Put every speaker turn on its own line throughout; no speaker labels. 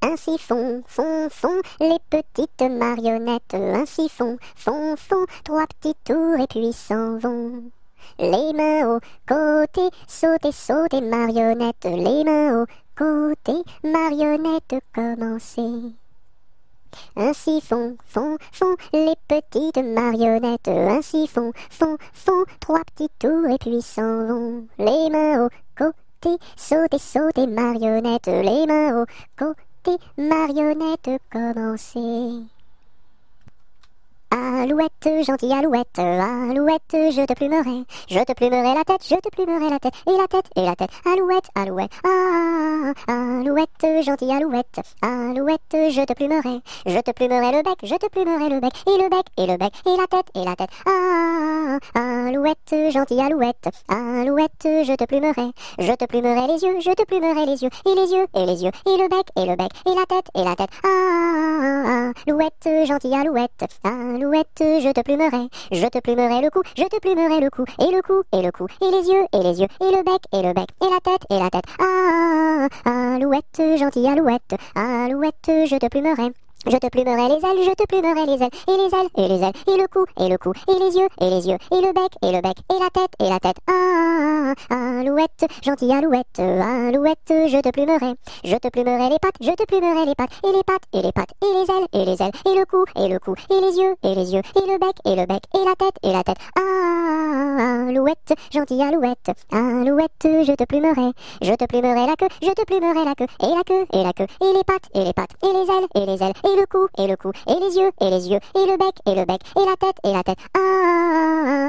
Ainsi font les petites marionnettes. Ainsi font, trois petits tours et puis s'en vont. Les mains au côté, sautez, marionnettes. Les mains au côté, marionnettes, commencez. Ainsi font les petites marionnettes. Ainsi font, trois petits tours et puis s'en vont. Les mains au côté, sautez, marionnettes. Les mains au côté, marionnettes, commencez. Alouette, gentille alouette, alouette, je te plumerai la tête, je te plumerai la tête, et la tête, alouette, alouette, alouette, gentille alouette, alouette, je te plumerai le bec, je te plumerai le bec, et le bec, et la tête, alouette, gentille alouette, alouette, je te plumerai les yeux, je te plumerai les yeux, et les yeux, et le bec, et la tête, alouette, gentille alouette, alouette, je te plumerai le cou, je te plumerai le cou, et le cou, et les yeux, et le bec, et la tête, alouette, gentille alouette, alouette, je te plumerai les ailes, je te plumerai les ailes, et les ailes, et le cou, et les yeux, et le bec, et la tête, alouette, gentille alouette, alouette, je te plumerai les pattes, je te plumerai les pattes, et les pattes, et les ailes, et le cou, et les yeux, et le bec, et la tête, alouette, gentille alouette, alouette, je te plumerai la queue, je te plumerai la queue, et la queue, et les pattes, et les ailes, et le cou, et les yeux, et le bec, et la tête,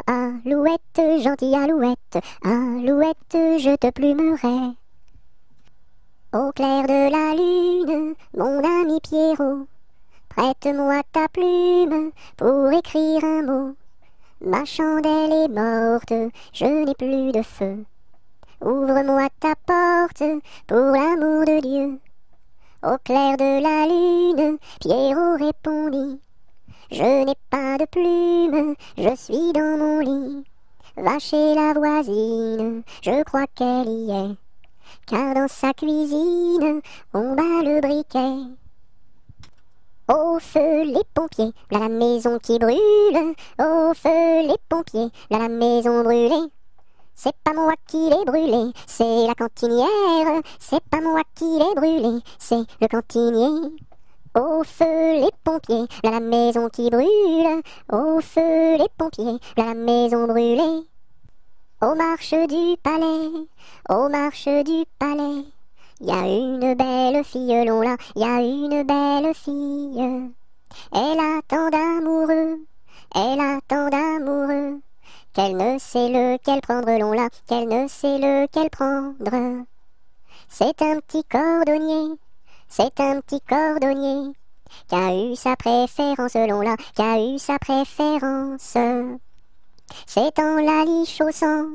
alouette, gentille alouette, alouette, je te plumerai. Au clair de la lune, mon ami Pierrot, prête-moi ta plume pour écrire un mot. Ma chandelle est morte, je n'ai plus de feu. Ouvre-moi ta porte pour l'amour de Dieu. Au clair de la lune, Pierrot répondit, je n'ai pas de plume, je suis dans mon lit. Va chez la voisine, je crois qu'elle y est, car dans sa cuisine, on bat le briquet. Au feu les pompiers, là la maison qui brûle. Au feu les pompiers, là la maison brûlée. C'est pas moi qui l'ai brûlé, c'est la cantinière. C'est pas moi qui l'ai brûlé, c'est le cantinier. Au feu les pompiers, là la maison qui brûle. Au feu les pompiers, là la maison brûlée. Aux marches du palais, aux marches du palais, y a une belle fille, long là, y a une belle fille. Elle a tant d'amoureux, qu'elle ne sait lequel prendre, long là, qu'elle ne sait lequel prendre. C'est un petit cordonnier, qui a eu sa préférence, long là, qui a eu sa préférence. C'est en la lichaussant,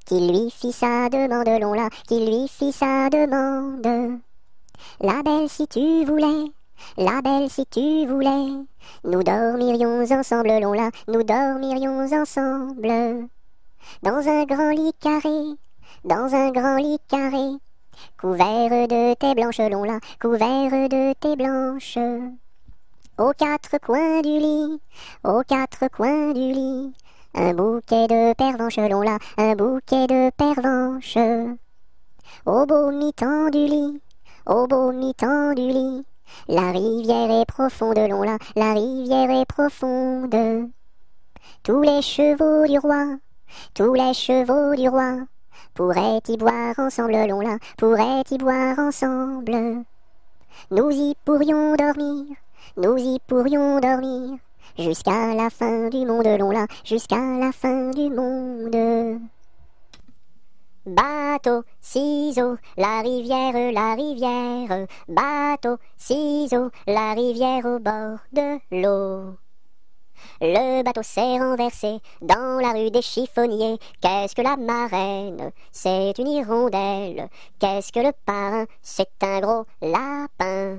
qu'il lui fit sa demande, long là, qu'il lui fit sa demande. La belle si tu voulais, nous dormirions ensemble, long là, nous dormirions ensemble. Dans un grand lit carré, couvert de tais blanches, long là, couvert de tais blanches. Aux quatre coins du lit, un bouquet de pervenches, long là, un bouquet de pervenches. Au beau mi-temps du lit, la rivière est profonde, long là, la rivière est profonde. Tous les chevaux du roi, pourraient y boire ensemble, long là, pourraient y boire ensemble. Nous y pourrions dormir, jusqu'à la fin du monde, long là, jusqu'à la fin du monde. Bateau, ciseaux, la rivière, bateau, ciseaux, la rivière au bord de l'eau. Le bateau s'est renversé dans la rue des chiffonniers. Qu'est-ce que la marraine? C'est une hirondelle. Qu'est-ce que le parrain? C'est un gros lapin.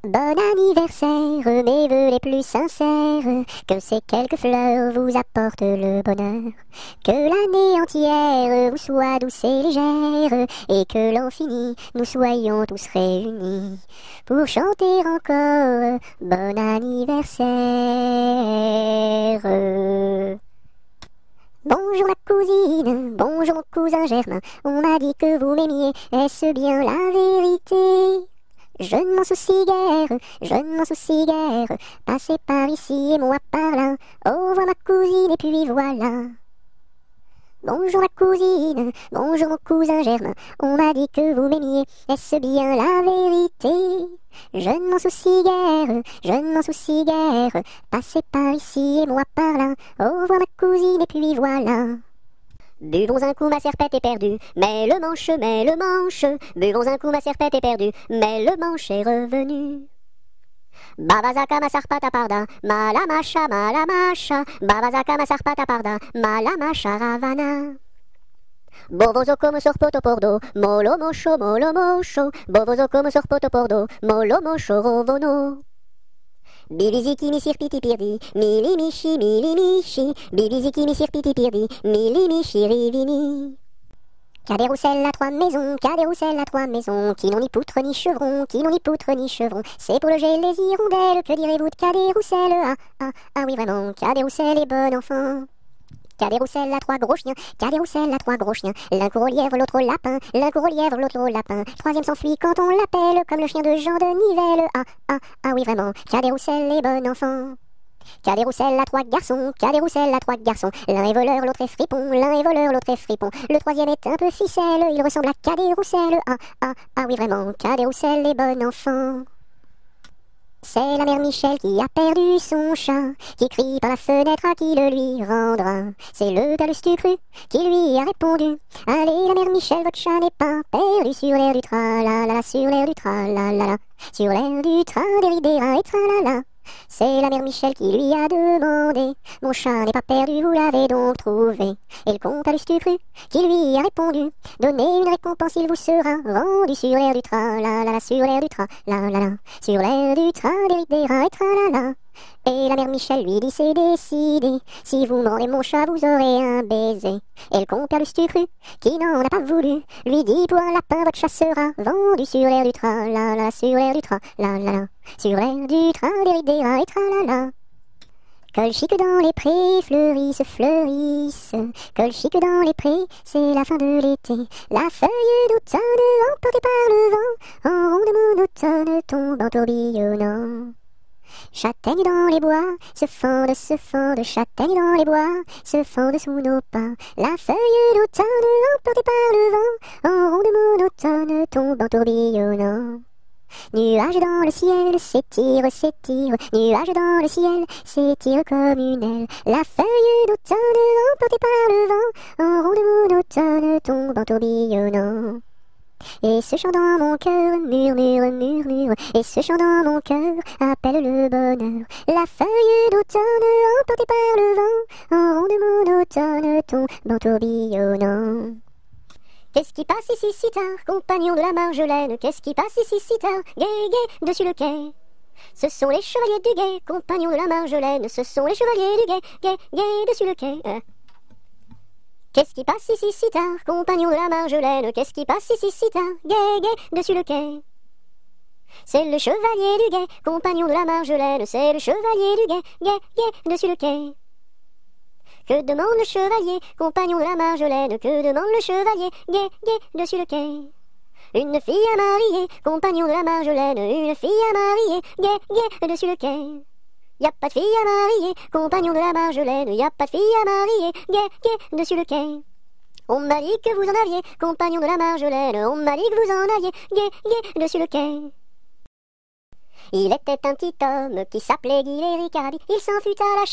Bon anniversaire, mes vœux les plus sincères, que ces quelques fleurs vous apportent le bonheur, que l'année entière vous soit douce et légère, et que l'an fini, nous soyons tous réunis, pour chanter encore bon anniversaire. Bonjour ma cousine, bonjour mon cousin Germain, on m'a dit que vous m'aimiez, est-ce bien la vérité? Je ne m'en soucie guère, je ne m'en soucie guère, passez par ici et moi par là, au revoir ma cousine et puis voilà. Bonjour ma cousine, bonjour mon cousin Germain, on m'a dit que vous m'aimiez, est-ce bien la vérité? Je ne m'en soucie guère, je ne m'en soucie guère, passez par ici et moi par là, au revoir ma cousine et puis voilà. Buvons un coup, ma serpette est perdue, mais le manche, buvons un coup, ma serpette est perdue, mais le manche est revenu. Babazaka ma sarpata parda, malamacha, babazaka ma sarpata parda, malamacha ravana. Bovozo como sorpoto pordo, molo mocho, bovozo como sorpoto pordo, molo mocho rovono. Biliziki mi sirpiti pirdi, milimichi, biliziki mi sirpiti pirdi, milimichi rivini. Cadet-Roussel à 3 maisons, Cadet-Roussel à 3 maisons, qui n'ont ni poutre ni chevron, qui n'ont ni poutre ni chevron, c'est pour loger les hirondelles, que direz-vous de Cadet-Roussel? Ah oui vraiment, Cadet-Roussel est bon enfant. Cadet-Roussel a 3 gros chiens, Cadet-Roussel a 3 gros chiens, l'un court au lièvre, l'autre au lapin, l'un court au lièvre, l'autre au lapin, troisième s'enfuit quand on l'appelle, comme le chien de Jean de Nivelle. Ah oui vraiment, Cadet-Roussel est bon enfant. Cadet-Roussel a 3 garçons, Cadet-Roussel a 3 garçons, l'un est voleur, l'autre est fripon, l'un est voleur, l'autre est fripon, le troisième est un peu ficelle, il ressemble à Cadet-Roussel. Ah oui vraiment, Cadet-Roussel est bon enfant. C'est la mère Michel qui a perdu son chat, qui crie par la fenêtre à qui le lui rendra. C'est le père Lustucru qui lui a répondu: allez la mère Michel, votre chat n'est pas perdu sur l'air du tra-la-la, sur l'air du tra-la-la, sur l'air du tra-des-ri-des-ra et tra-la-la. C'est la mère Michel qui lui a demandé: mon chat n'est pas perdu, vous l'avez donc trouvé? Et le comte Lustucru qui lui a répondu: donnez une récompense, il vous sera rendu sur l'air du tra-la-la, sur l'air du tra-la-la, sur l'air du tra-des-ri-des-ra et tra-la-la. Et la mère Michel lui dit: c'est décidé, si vous mordez mon chat, vous aurez un baiser. Et le compère Lustucru, qui n'en a pas voulu, lui dit: pour un lapin, votre chat sera vendu sur l'air du tra-la-la, sur l'air du tra-la-la, sur l'air du tra-des-ri-des-ra et tra-la-la. Colchique dans les prés, fleurissent, fleurissent. Colchique dans les prés, c'est la fin de l'été. La feuille d'automne, emportée par le vent, en ronde monotone, tombe en tourbillonnant. Châtaignes dans les bois, se fendent, châtaignes dans les bois, se fendent sous nos pas. La feuille d'automne, emportée par le vent, en ronde monotone, tombe en tourbillonnant. Nuages dans le ciel, s'étire, nuages dans le ciel, s'étire comme une aile. La feuille d'automne, emportée par le vent, en ronde monotone, tombe en tourbillonnant. Et ce chant dans mon cœur murmure, et ce chant dans mon cœur appelle le bonheur. La feuille d'automne emportée par le vent, en ronde monotone tombe en tourbillonnant. Qu'est-ce qui passe ici si tard, compagnon de la Marjolaine? Qu'est-ce qui passe ici si tard, gai, gai, dessus le quai? Ce sont les chevaliers du guet, compagnons de la Marjolaine. Ce sont les chevaliers du guet, gai, gai, dessus le quai. Qu'est-ce qui passe ici si tard, compagnon de la Marjolaine? Qu'est-ce qui passe ici si tard, gai, gai, dessus le quai? C'est le chevalier du guet, compagnon de la Marjolaine. C'est le chevalier du guet, gai, gai, dessus le quai. Que demande le chevalier, compagnon de la Marjolaine? Que demande le chevalier, gai, gai, dessus le quai? Une fille à marier, compagnon de la Marjolaine. Une fille à marier, gai, gai, dessus le quai. Y a pas de fille à marier, compagnon de la Marjolaine. Y a pas de fille à marier, gai, gai, dessus le quai. On m'a dit que vous en aviez, compagnon de la Marjolaine. On m'a dit que vous en aviez, gai, gai, dessus le quai. Il était un petit homme qui s'appelait Guy Ricarabi. Il s'en fut à la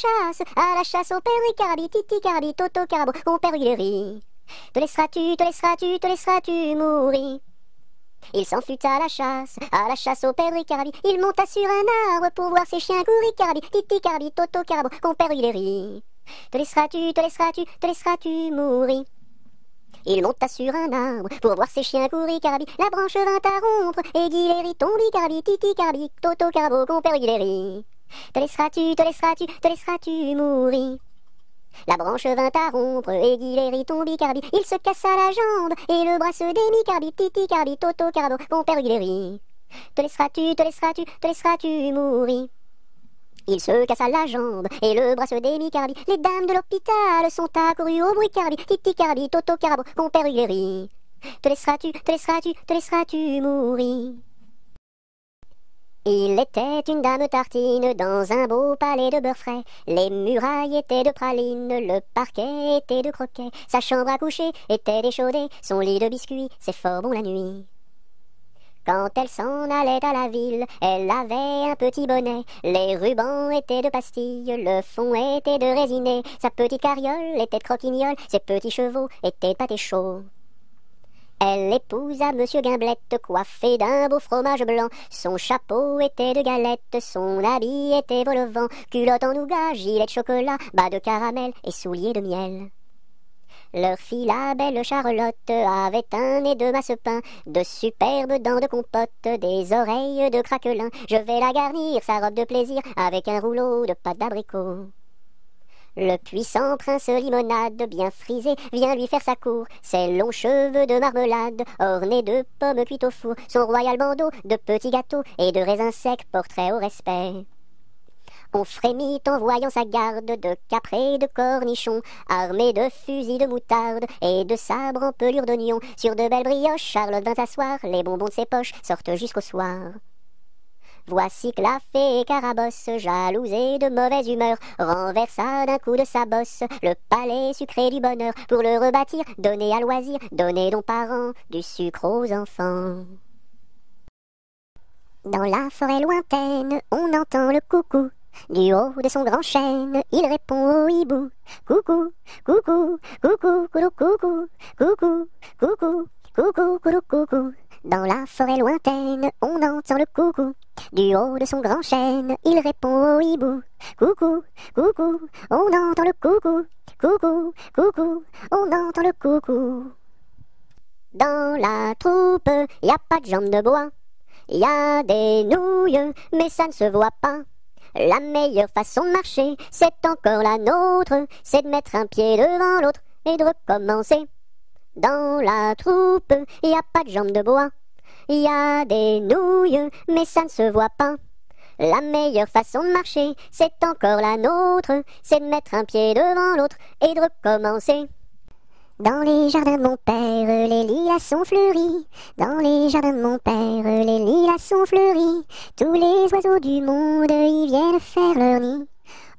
chasse au père Ricarabi. Titi Carabi, Toto Carabo, mon père Guy. Te laisseras-tu mourir? Il s'en fut à la chasse au père Ricarabi. Il monta sur un arbre pour voir ses chiens courir. Ricarabi, Titi Carabi, Toto Carabo, mon père Guy. Te laisseras-tu mourir? Il monta sur un arbre pour voir ses chiens courir carabi. La branche vint à rompre et Guiléry tombi carabi. Titi carabi, Toto carabo, compère Guiléry. Te laisseras-tu mourir? La branche vint à rompre et Guiléry tombi carabi. Il se cassa la jambe et le bras se démit carabi. Titi carabi, Toto carabo, compère Guiléry. Te laisseras-tu mourir? Il se cassa la jambe et le bras se démit carabi. Les dames de l'hôpital sont accourues au bruit carabi. Titi carabi, Toto carabo, compère Guiléry. Te laisseras-tu mourir? Il était une dame tartine dans un beau palais de beurre frais. Les murailles étaient de praline, le parquet était de croquet. Sa chambre à coucher était d'échaudée, son lit de biscuits, c'est fort bon la nuit. Quand elle s'en allait à la ville, elle avait un petit bonnet. Les rubans étaient de pastilles, le fond était de résiné. Sa petite carriole était de croquignole, ses petits chevaux étaient de pâté chaud. Elle épousa Monsieur Gimblette, coiffé d'un beau fromage blanc. Son chapeau était de galette, son habit était vol au vent. Culotte en nougat, gilet de chocolat, bas de caramel et souliers de miel. Leur fille, la belle Charlotte, avait un nez de masse-pain, de superbes dents de compote, des oreilles de craquelin. Je vais la garnir, sa robe de plaisir, avec un rouleau de pâte d'abricot. Le puissant prince limonade, bien frisé, vient lui faire sa cour. Ses longs cheveux de marmelade, ornés de pommes cuites au four. Son royal bandeau de petits gâteaux et de raisins secs, portrait au respect. On frémit en voyant sa garde de caprés de cornichons, armés de fusils de moutarde et de sabres en pelure d'oignon. Sur de belles brioches, Charlotte vint s'asseoir, les bonbons de ses poches sortent jusqu'au soir. Voici que la fée Carabosse, jalouse et de mauvaise humeur, renversa d'un coup de sa bosse le palais sucré du bonheur. Pour le rebâtir, donner à loisir, donner donc parents du sucre aux enfants. Dans la forêt lointaine, on entend le coucou. Du haut de son grand chêne, il répond au hibou. Coucou, coucou, coucou, coucou, coucou, coucou, coucou, coucou, coucou, coucou. Dans la forêt lointaine, on entend le coucou. Du haut de son grand chêne, il répond au hibou. Coucou, coucou, on entend le coucou. Coucou, coucou, on entend le coucou. Dans la troupe, y a pas de jambes de bois. Y a des nouilles, mais ça ne se voit pas. La meilleure façon de marcher, c'est encore la nôtre. C'est de mettre un pied devant l'autre et de recommencer. Dans la troupe, y a pas de jambes de bois. Y a des nouilles, mais ça ne se voit pas. La meilleure façon de marcher, c'est encore la nôtre. C'est de mettre un pied devant l'autre et de recommencer. Dans les jardins de mon père, les lilas sont fleuris. Dans les jardins de mon père, les lilas sont fleuris. Tous les oiseaux du monde y viennent faire leur nid.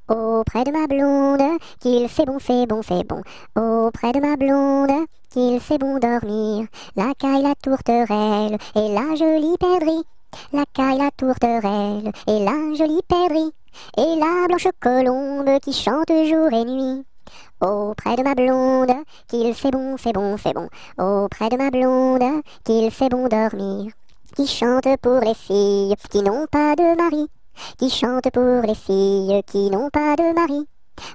Auprès de ma blonde, qu'il fait bon, fait bon, fait bon. Auprès de ma blonde, qu'il fait bon dormir. La caille, la tourterelle et la jolie perdrix. La caille, la tourterelle et la jolie perdrix. Et la blanche colombe qui chante jour et nuit. Auprès de ma blonde, qu'il fait bon, fait bon, fait bon. Auprès de ma blonde, qu'il fait bon dormir. Qui chante pour les filles qui n'ont pas de mari. Qui chante pour les filles qui n'ont pas de mari.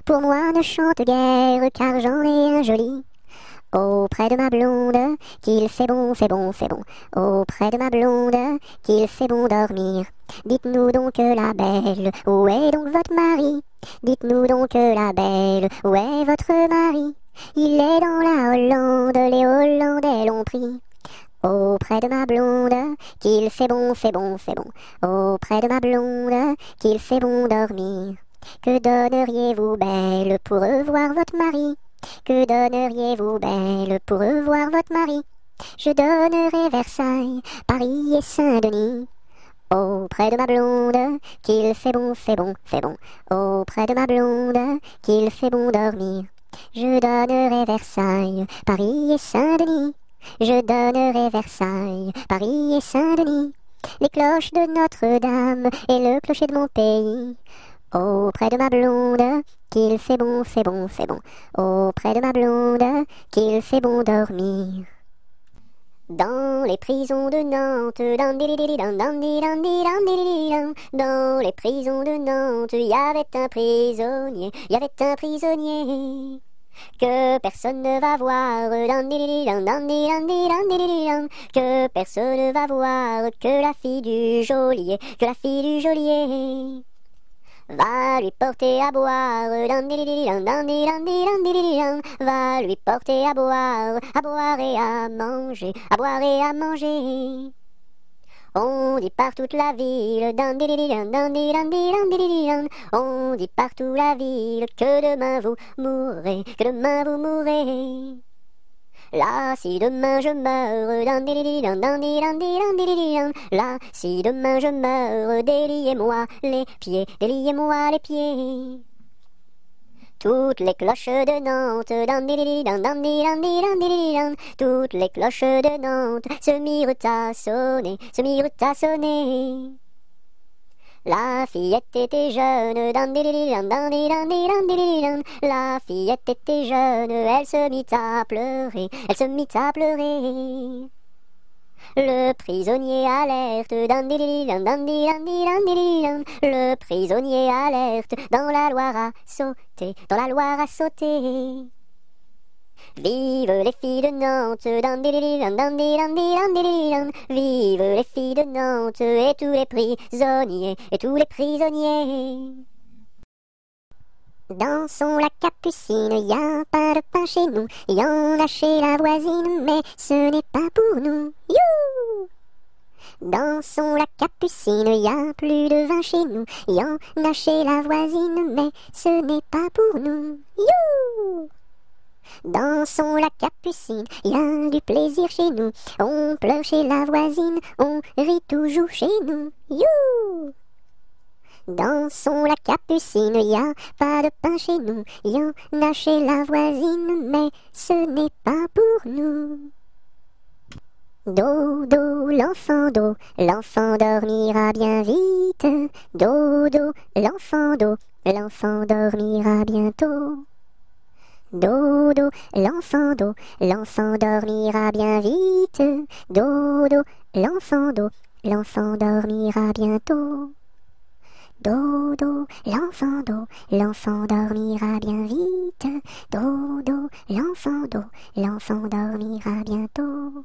Pour moi ne chante guère car j'en ai un joli. Auprès de ma blonde, qu'il fait bon, fait bon, fait bon. Auprès de ma blonde, qu'il fait bon dormir. Dites-nous donc la belle, où est donc votre mari? Dites-nous donc la belle, où est votre mari? Il est dans la Hollande, les Hollandais l'ont pris. Auprès de ma blonde, qu'il fait bon, fait bon, fait bon. Auprès de ma blonde, qu'il fait bon dormir. Que donneriez-vous belle pour revoir votre mari? Que donneriez-vous belle pour revoir votre mari? Je donnerais Versailles, Paris et Saint-Denis. Auprès de ma blonde, qu'il fait bon, fait bon, fait bon. Auprès de ma blonde, qu'il fait bon dormir. Je donnerai Versailles, Paris et Saint-Denis. Je donnerai Versailles, Paris et Saint-Denis. Les cloches de Notre-Dame et le clocher de mon pays. Auprès de ma blonde, qu'il fait bon, fait bon, fait bon. Auprès de ma blonde, qu'il fait bon dormir. Dans les prisons de Nantes, dans les prisons de Nantes, y avait un prisonnier, y avait un prisonnier. que personne ne va voir, que personne ne va voir, que la fille du geôlier, que la fille du geôlier va lui porter à boire, va lui porter à boire et à manger, à boire et à manger. On dit par toute la ville, on dit partout la ville que demain vous mourrez, que demain vous mourrez. Là, si demain je meurs, là, si demain je meurs, déliez-moi les pieds, déliez-moi les pieds. Toutes les cloches de Nantes, toutes les cloches de Nantes se mirent à sonner, se mirent à sonner. La fillette était jeune, la fillette était jeune, elle se mit à pleurer, elle se mit à pleurer. Le prisonnier alerte, le prisonnier alerte, dans la Loire à sauter, dans la Loire à sauter. Vive les filles de Nantes, vive les filles de Nantes, et tous les prisonniers, et tous les prisonniers. Dansons la capucine, y a pas de pain chez nous, y en a chez la voisine, mais ce n'est pas pour nous. You! Dansons la capucine, y a plus de vin chez nous, y en a chez la voisine, mais ce n'est pas pour nous. You! Dansons la capucine, y a du plaisir chez nous, on pleure chez la voisine, on rit toujours chez nous. You! Dansons la capucine, y a pas de pain chez nous, y en a chez la voisine, mais ce n'est pas pour nous. Dodo, l'enfant dormira bien vite. Dodo, l'enfant dormira bientôt. Dodo, l'enfant dormira bien vite. Dodo, l'enfant dormira bientôt. Dodo, l'enfant dormira bien vite. Dodo, l'enfant dormira bientôt.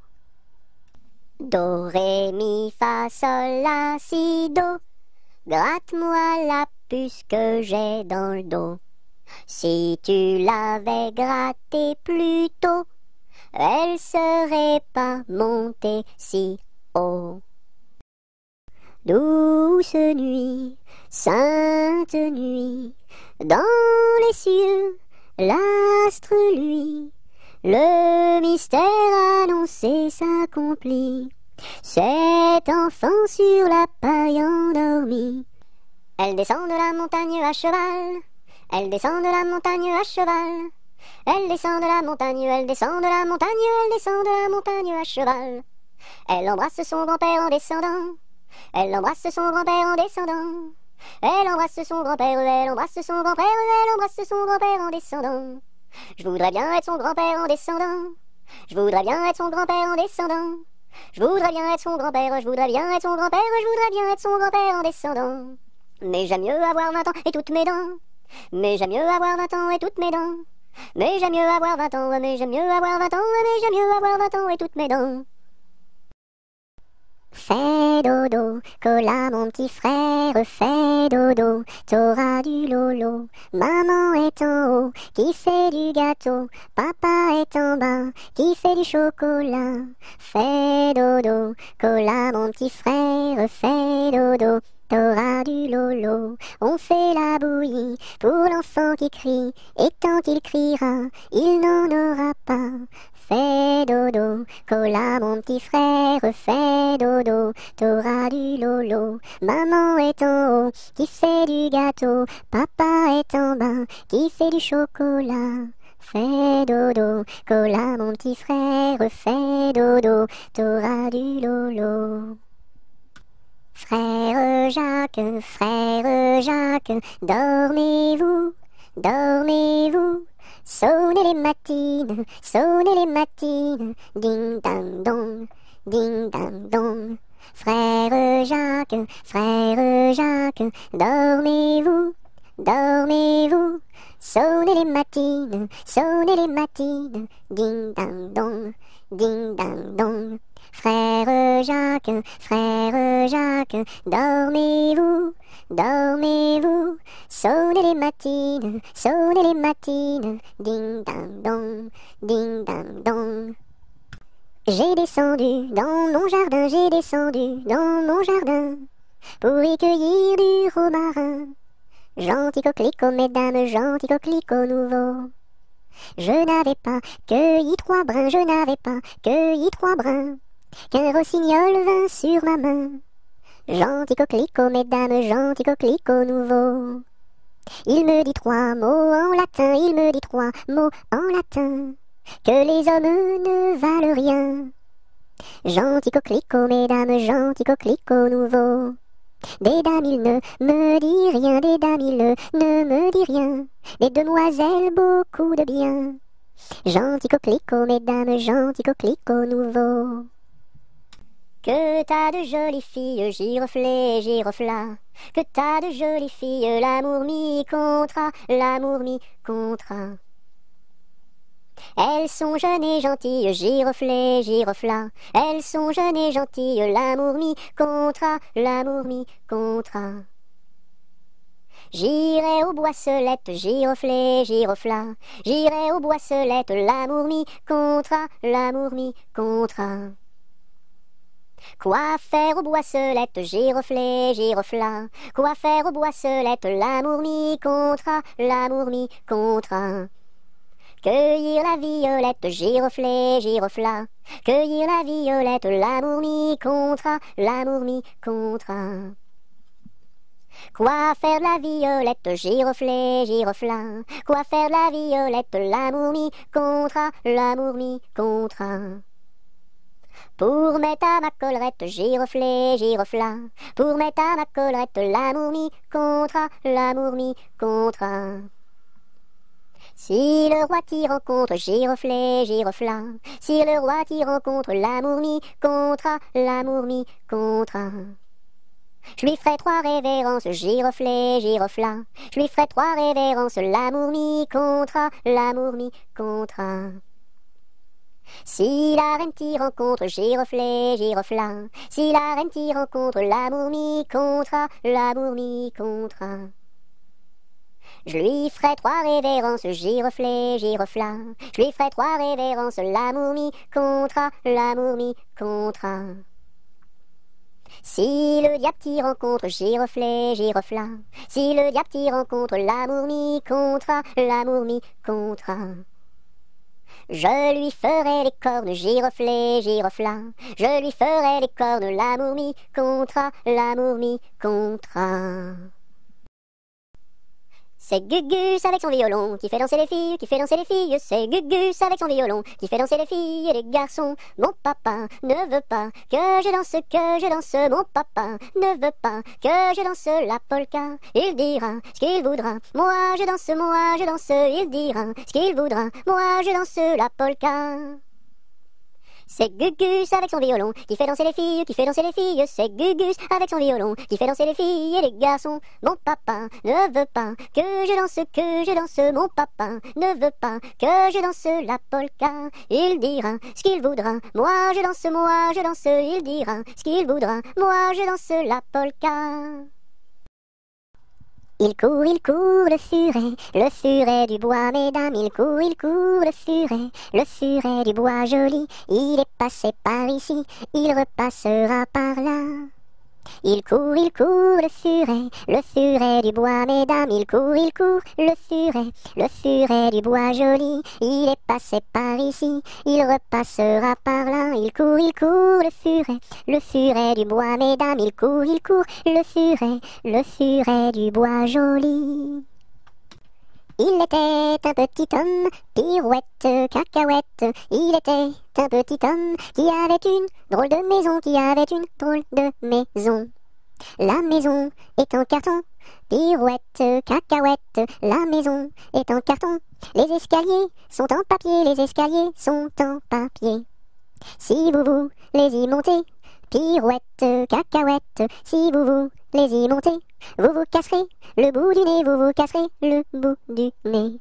Do, ré, mi, fa, sol, la, si, do. Gratte-moi la puce que j'ai dans le dos. Si tu l'avais grattée plus tôt, elle serait pas montée si haut. Douce nuit, sainte nuit, dans les cieux, l'astre lui, le mystère annoncé s'accomplit. Cet enfant sur la paille endormi. Elle descend de la montagne à cheval, elle descend de la montagne à cheval. Elle descend de la montagne, elle descend de la montagne, elle descend de la montagne à cheval. Elle embrasse son grand-père en descendant. Elle embrasse son grand-père en descendant. Elle embrasse son grand-père, elle embrasse son grand-père, elle embrasse son grand-père en descendant. Je voudrais bien être son grand-père en descendant. Je voudrais bien être son grand-père en descendant. Je voudrais bien être son grand-père, je voudrais bien être son grand-père, je voudrais bien être son grand-père en descendant. Mais j'aime mieux avoir 20 ans et toutes mes dents. Mais j'aime mieux avoir 20 ans et toutes mes dents. Mais j'aime mieux avoir 20 ans, mais j'aime mieux avoir 20 ans, mais j'aime mieux avoir 20 ans et toutes mes dents. Fais dodo, cola mon petit frère, fais dodo, t'auras du lolo. Maman est en haut, qui fait du gâteau, papa est en bas, qui fait du chocolat. Fais dodo, cola mon petit frère, fais dodo, t'auras du lolo. On fait la bouillie pour l'enfant qui crie, et tant qu'il criera, il n'en aura pas. Fais dodo, cola mon petit frère, fais dodo, t'auras du lolo. Maman est en haut, qui fait du gâteau, papa est en bas, qui fait du chocolat. Fais dodo, cola mon petit frère, fais dodo, t'auras du lolo. Frère Jacques, dormez-vous, dormez-vous. Sonnez les matines, ding dang dong, ding dang dong. Frère Jacques, dormez-vous, dormez-vous, sonnez les matines, ding ding dong, ding ding dong. Frère Jacques, dormez-vous, dormez-vous, sonnez les matines, ding ding dong, ding ding dong. J'ai descendu dans mon jardin, j'ai descendu dans mon jardin, pour y cueillir du romarin. Gentil coquelicot, mesdames, gentil coquelicot nouveau. Je n'avais pas cueilli 3 brins, je n'avais pas cueilli 3 brins, qu'un rossignol vint sur ma main. Gentil coquelicot, mesdames, gentil coquelicot nouveau. Il me dit 3 mots en latin, il me dit 3 mots en latin, que les hommes ne valent rien. Gentil coquelicot, mesdames, gentil coquelicot nouveau. Des dames, il ne me dit rien, des dames, il ne me dit rien, des demoiselles, beaucoup de bien. Gentil coquelicot, mesdames, gentil coquelicot nouveau. Que t'as de jolies filles, giroflées, girofla, que t'as de jolies filles, l'amour mi contra, l'amour mi contra. Elles sont jeunes et gentilles, giroflées, girofla, elles sont jeunes et gentilles, l'amour mi contra, l'amour mi contra. J'irai aux boisselettes, giroflées, girofla, j'irai aux boisselettes, l'amour mi contra, l'amour mi contra. Quoi faire aux boisselettes, giroflées, girofla, quoi faire aux boisselettes, l'amour mi contra, l'amour mi contra. Cueillir la violette, giroflée, girofla, cueillir la violette, l'amour mi contra, l'amour mi contra. Quoi faire la violette, giroflée, girofla, quoi faire la violette, l'amour mi contra, l'amour mi contra. Pour mettre à ma collerette, giroflée, girofla, pour mettre à ma collerette, l'amour mi contra, l'amour mi contra. Si le roi t'y rencontre, giroflée, girofla, si le roi t'y rencontre, l'amour mi contra, l'amour mi contra. Je lui ferai 3 révérences, giroflée, girofla, je lui ferai 3 révérences, l'amour mi contra, l'amour mi contra. Si la reine t'y rencontre, giroflée, girofla, si la reine t'y rencontre, l'amour mi contra, l'amour mi contra. Je lui ferai 3 révérences, giroflée, girofla, je lui ferai 3 révérences, l'amour mi contra, l'amour mi contra. Si le diable t'y rencontre, giroflée, girofla, si le diable t'y rencontre, l'amour mi contra, l'amour mi contra. Je lui ferai les cornes, giroflée, girofla, je lui ferai les cornes, l'amour mi contra, l'amour mi contra. C'est Gugus avec son violon qui fait danser les filles, qui fait danser les filles. C'est Gugus avec son violon qui fait danser les filles et les garçons. Mon papa ne veut pas que je danse. Mon papa ne veut pas que je danse la polka. Il dira ce qu'il voudra. Moi je danse. Il dira ce qu'il voudra. Moi je danse la polka. C'est Gugus avec son violon qui fait danser les filles, qui fait danser les filles. C'est Gugus avec son violon qui fait danser les filles et les garçons. Mon papa ne veut pas que je danse. Mon papa ne veut pas que je danse la polka. Il dira ce qu'il voudra. Moi je danse. Il dira ce qu'il voudra. Moi je danse la polka. Il court, le furet du bois, mesdames, il court, le furet du bois joli. Il est passé par ici, il repassera par là. Il court, le furet du bois, mesdames, il court, le furet du bois joli. Il est passé par ici, il repassera par là. Il court, le furet du bois, mesdames, il court, le furet du bois joli. Il était un petit homme, pirouette, cacahuète. Il était un petit homme qui avait une drôle de maison, La maison est en carton, pirouette, cacahuète. La maison est en carton. Les escaliers sont en papier, Si vous voulez y monter, pirouette, cacahuète. Si vous allez y monter, vous vous casserez le bout du nez, vous vous casserez le bout du nez.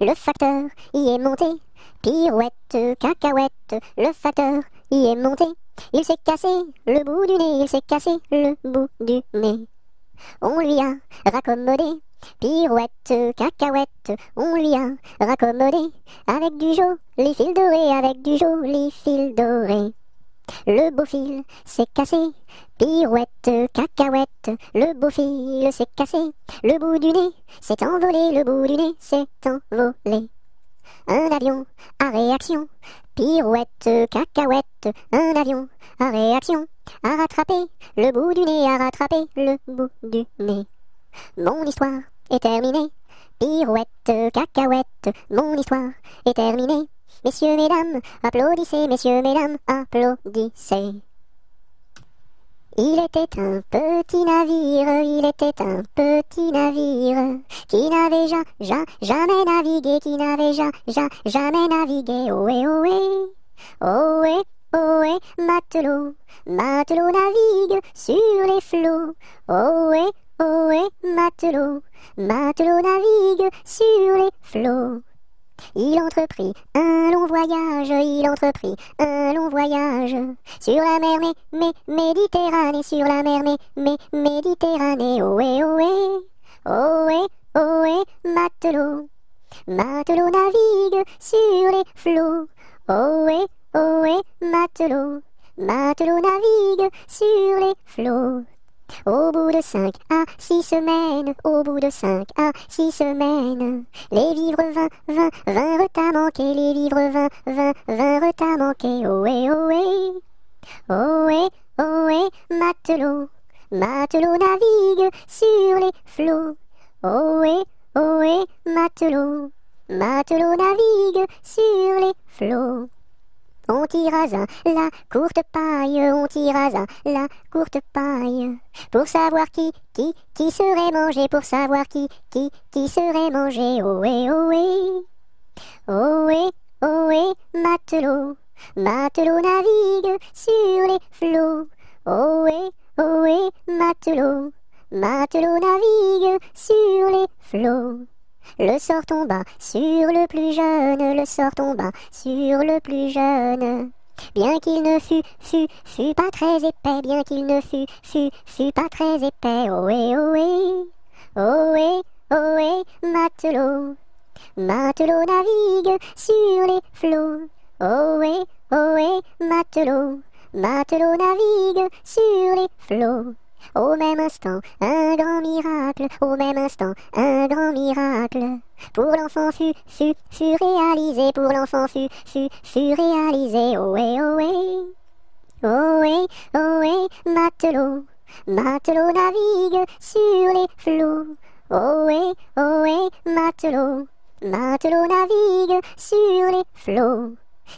Le facteur y est monté, pirouette, cacahuète, le facteur y est monté, il s'est cassé le bout du nez, il s'est cassé le bout du nez. On lui a raccommodé, pirouette, cacahuète, on lui a raccommodé, avec du joli fil doré, avec du joli fil doré. Le beau fil s'est cassé, pirouette, cacahuète, le beau fil s'est cassé, le bout du nez s'est envolé, le bout du nez s'est envolé. Un avion à réaction, pirouette, cacahuète, un avion à réaction, a rattrapé le bout du nez, a rattrapé le bout du nez. Mon histoire est terminée, pirouette, cacahuète, mon histoire est terminée. Messieurs, mesdames, applaudissez, messieurs, mesdames, applaudissez. Il était un petit navire, il était un petit navire, qui n'avait jamais navigué, qui n'avait jamais navigué. Ohé, ohé, ohé, ohé, matelot, matelot navigue sur les flots. Ohé, ohé, matelot, matelot navigue sur les flots. Il entreprit un long voyage, il entreprit un long voyage, sur la mer Méditerranée, sur la mer Méditerranée. Ohé, ohé, ohé, ohé, matelot, matelot navigue sur les flots. Ohé, ohé, matelot, matelot navigue sur les flots. Au bout de 5 à 6 semaines, au bout de 5 à 6 semaines, les vivres vinrent à manquer, les vivres vinrent à manquer. Ohé, ohé, ohé, ohé, matelot, matelot navigue sur les flots. Ohé, ohé, matelot, matelot navigue sur les flots. On tira la courte paille, on tira la courte paille, pour savoir qui serait mangé, pour savoir qui serait mangé. Ohé, ohé, ohé, ohé, matelot, matelot navigue sur les flots. Ohé, ohé, matelot, matelot navigue sur les flots. Le sort tomba sur le plus jeune, le sort tomba sur le plus jeune. Bien qu'il ne fût pas très épais, bien qu'il ne fût pas très épais. Ohé, ohé, ohé, ohé, matelot, matelot navigue sur les flots. Ohé, ohé, matelot, matelot navigue sur les flots. Au même instant, un grand miracle, au même instant, un grand miracle. Pour l'enfant fut réalisé, pour l'enfant fut réalisé. Ohé, ohé, ohé, ohé, matelot, matelot navigue sur les flots. Ohé, ohé, matelot, matelot navigue sur les flots.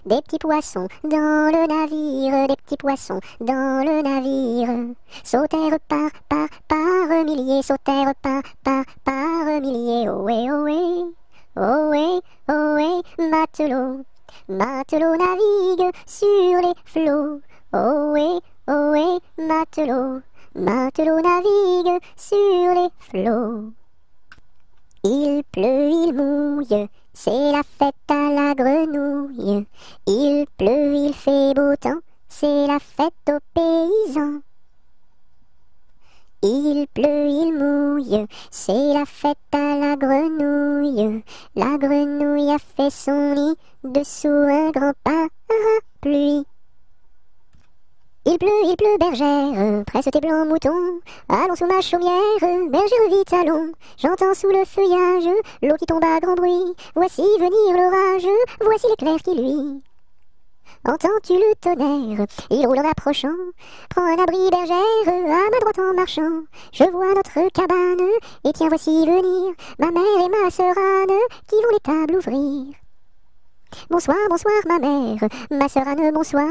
Des petits poissons dans le navire, des petits poissons dans le navire, sautèrent par milliers, sautèrent par milliers. Ohé, ohé, ohé, ohé, matelot, matelot navigue sur les flots. Ohé, ohé, matelot, matelot navigue sur les flots. Il pleut, il mouille, c'est la fête à la grenouille. Il pleut, il fait beau temps, c'est la fête aux paysans. Il pleut, il mouille, c'est la fête à la grenouille. La grenouille a fait son nid dessous un grand parapluie. Il pleut, bergère, presse tes blancs moutons. Allons sous ma chaumière, bergère vite allons. J'entends sous le feuillage l'eau qui tombe à grand bruit. Voici venir l'orage, voici l'éclair qui luit. Entends-tu le tonnerre? Il roule en approchant. Prends un abri, bergère, à ma droite en marchant. Je vois notre cabane, et tiens voici venir ma mère et ma sœur Anne, qui vont les tables ouvrir. Bonsoir, bonsoir ma mère, ma sœur Anne, bonsoir.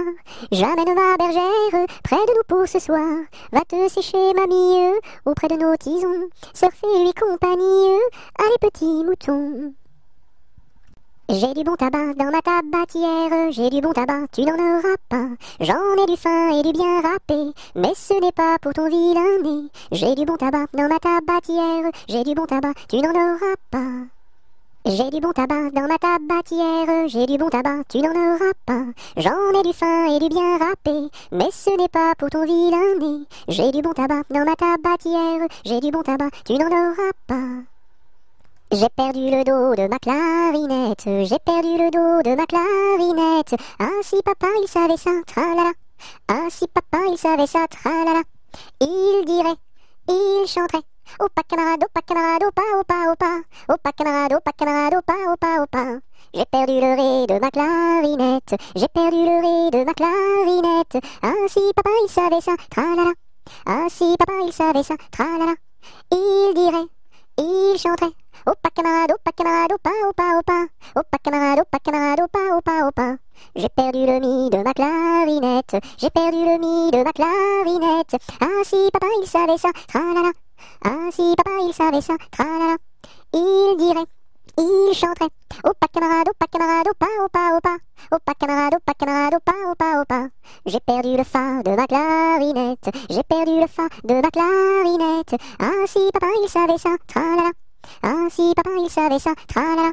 J'amène ma bergère près de nous pour ce soir. Va te sécher mamie, auprès de nos tisons. Sœur fais-lui compagnie, allez petits moutons. J'ai du bon tabac dans ma tabatière, j'ai du bon tabac, tu n'en auras pas. J'en ai du fin et du bien râpé, mais ce n'est pas pour ton vilain nez. J'ai du bon tabac dans ma tabatière, j'ai du bon tabac, tu n'en auras pas. J'ai du bon tabac dans ma tabatière, j'ai du bon tabac, tu n'en auras pas. J'en ai du fin et du bien râpé, mais ce n'est pas pour ton vilain nez. J'ai du bon tabac dans ma tabatière, j'ai du bon tabac, tu n'en auras pas. J'ai perdu le dos de ma clarinette, j'ai perdu le dos de ma clarinette. Ah si papa il savait ça, tralala. Ah si papa il savait ça, tralala. Il dirait, il chanterait. Opa camarade, opa camarade, opa, opa, opa. Opa camarade, opa, opa, opa. J'ai perdu le ré de ma clarinette, j'ai perdu le ré de ma clarinette. Ah si papa il savait ça, tralala. Ah si papa il savait ça, tralala. Il dirait, il chanterait. Opa camarade, opa, opa, opa. Opa camarade, opa, opa, opa. J'ai perdu le mi de ma clarinette, j'ai perdu le mi de ma clarinette. Ah si papa il savait ça, tralala. Ah si papa il savait ça, tralala. Il dirait, il chanterait. Opa camarade, opa, opa, opa. Opa camarade, opa, opa, opa. J'ai perdu le fa de ma clarinette, j'ai perdu le fa de ma clarinette. Ah si papa il savait ça, tralala. Ah si papa il savait ça, tralala.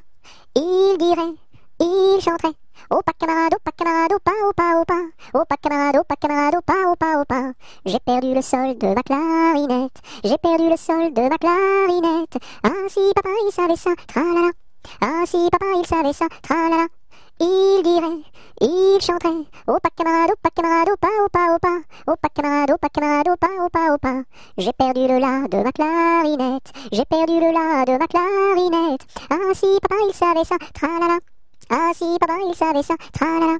Il dirait, il chanterait. Opa camarade, opa, opa, opa. Opa camarade, opa, opa, opa. J'ai perdu le sol de ma clarinette, j'ai perdu le sol de ma clarinette. Ah si papa il savait ça, tralala. Ah si papa il savait ça, tralala. Il dirait, il chanterait. Opa camarade, opa, opa, opa. Opa camarade, opa, opa, opa. J'ai perdu le la de ma clarinette, j'ai perdu le la de ma clarinette. Ah si papa il savait ça, tralala. Ah si papa il savait ça, tralala.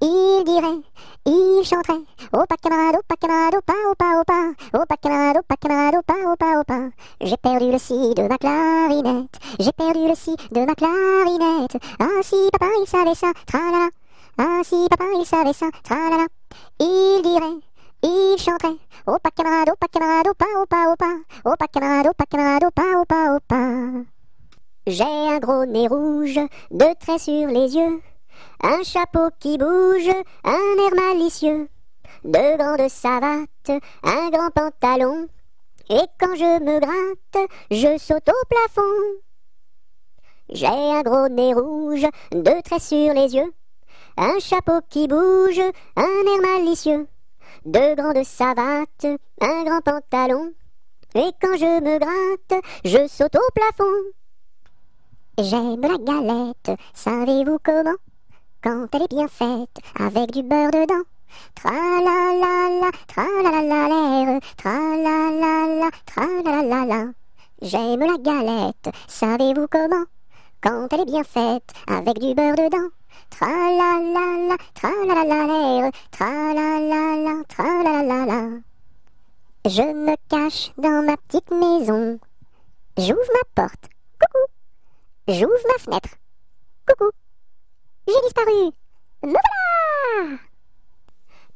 Il dirait, il chanterait. Opa camarade, opa, opa, opa. Opa camarade, opa, opa, opa. J'ai perdu le si de ma clarinette, j'ai perdu le si de ma clarinette. Ah si papa il savait ça, tralala. Ah si papa il savait ça, tralala. Il dirait, il chanterait. Opa camarade, opa, opa, opa. Opa camarade, opa, opa, opa. J'ai un gros nez rouge, deux traits sur les yeux, un chapeau qui bouge, un air malicieux, deux grandes savates, un grand pantalon, et quand je me gratte, je saute au plafond. J'ai un gros nez rouge, deux traits sur les yeux, un chapeau qui bouge, un air malicieux, deux grandes savates, un grand pantalon, et quand je me gratte, je saute au plafond. J'aime la galette, savez-vous comment? Quand elle est bien faite, avec du beurre dedans. Tra-la-la-la, tra-la-la-la-l'air, tra-la-la-la, tra-la-la-la-la. J'aime la galette, savez-vous comment? Quand elle est bien faite, avec du beurre dedans. Tra-la-la-la, tra-la-la-la-l'air, tra-la-la-la, tra-la-la-la-la. Je me cache dans ma petite maison. J'ouvre ma porte. Coucou. J'ouvre ma fenêtre. Coucou. J'ai disparu. Me voilà.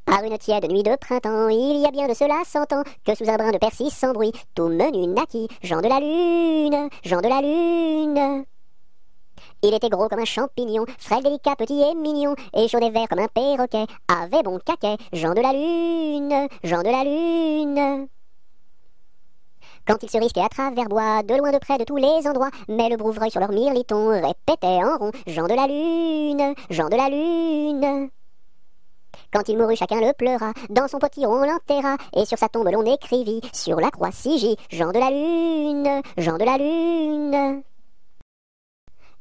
Par une tiède nuit de printemps, il y a bien de cela 100 ans, que sous un brin de persil sans bruit, tout menu naquit, Jean de la Lune, Jean de la Lune. Il était gros comme un champignon, frêle, délicat, petit et mignon, et chaud et vert comme un perroquet, avait bon caquet, Jean de la Lune, Jean de la Lune. Quand il se risquait à travers bois, de loin de près de tous les endroits, mais le brouvreuil sur leur mirliton répétait en rond, Jean de la Lune, Jean de la Lune. Quand il mourut, chacun le pleura, dans son potiron on l'enterra, et sur sa tombe l'on écrivit, sur la croix Sigie, Jean de la Lune, Jean de la Lune.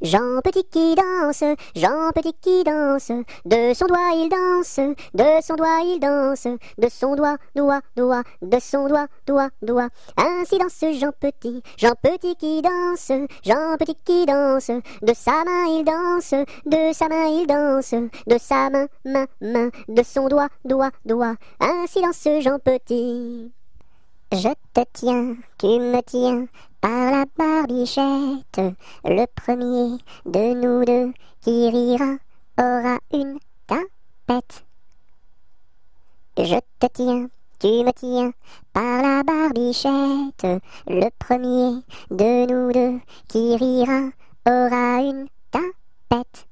Jean Petit qui danse, Jean Petit qui danse, de son doigt il danse, de son doigt il danse, de son doigt, doigt, doigt, de son doigt, doigt, doigt. Ainsi danse Jean Petit, Jean Petit qui danse, Jean Petit qui danse, de sa main il danse, de sa main il danse, de sa main, main, main, de son doigt, doigt, doigt. Ainsi danse Jean Petit. Je te tiens, tu me tiens, par la barbichette, le premier de nous deux qui rira aura une tapette. Je te tiens, tu me tiens, par la barbichette, le premier de nous deux qui rira aura une tapette. pète.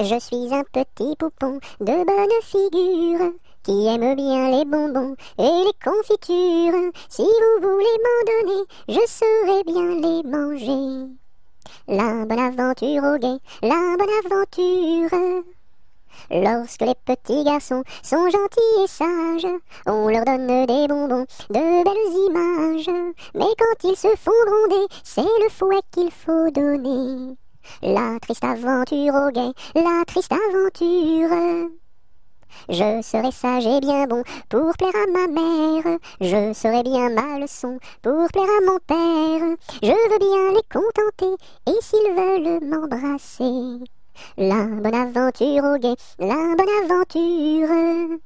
Je suis un petit poupon de bonne figure qui aime bien les bonbons et les confitures. Si vous voulez m'en donner, je saurai bien les manger. La bonne aventure au guet, la bonne aventure. Lorsque les petits garçons sont gentils et sages, on leur donne des bonbons, de belles images. Mais quand ils se font gronder, c'est le fouet qu'il faut donner. La triste aventure au guet, la triste aventure. Je serai sage et bien bon pour plaire à ma mère. Je serai bien ma leçon pour plaire à mon père. Je veux bien les contenter et s'ils veulent m'embrasser. La bonne aventure au guet, la bonne aventure.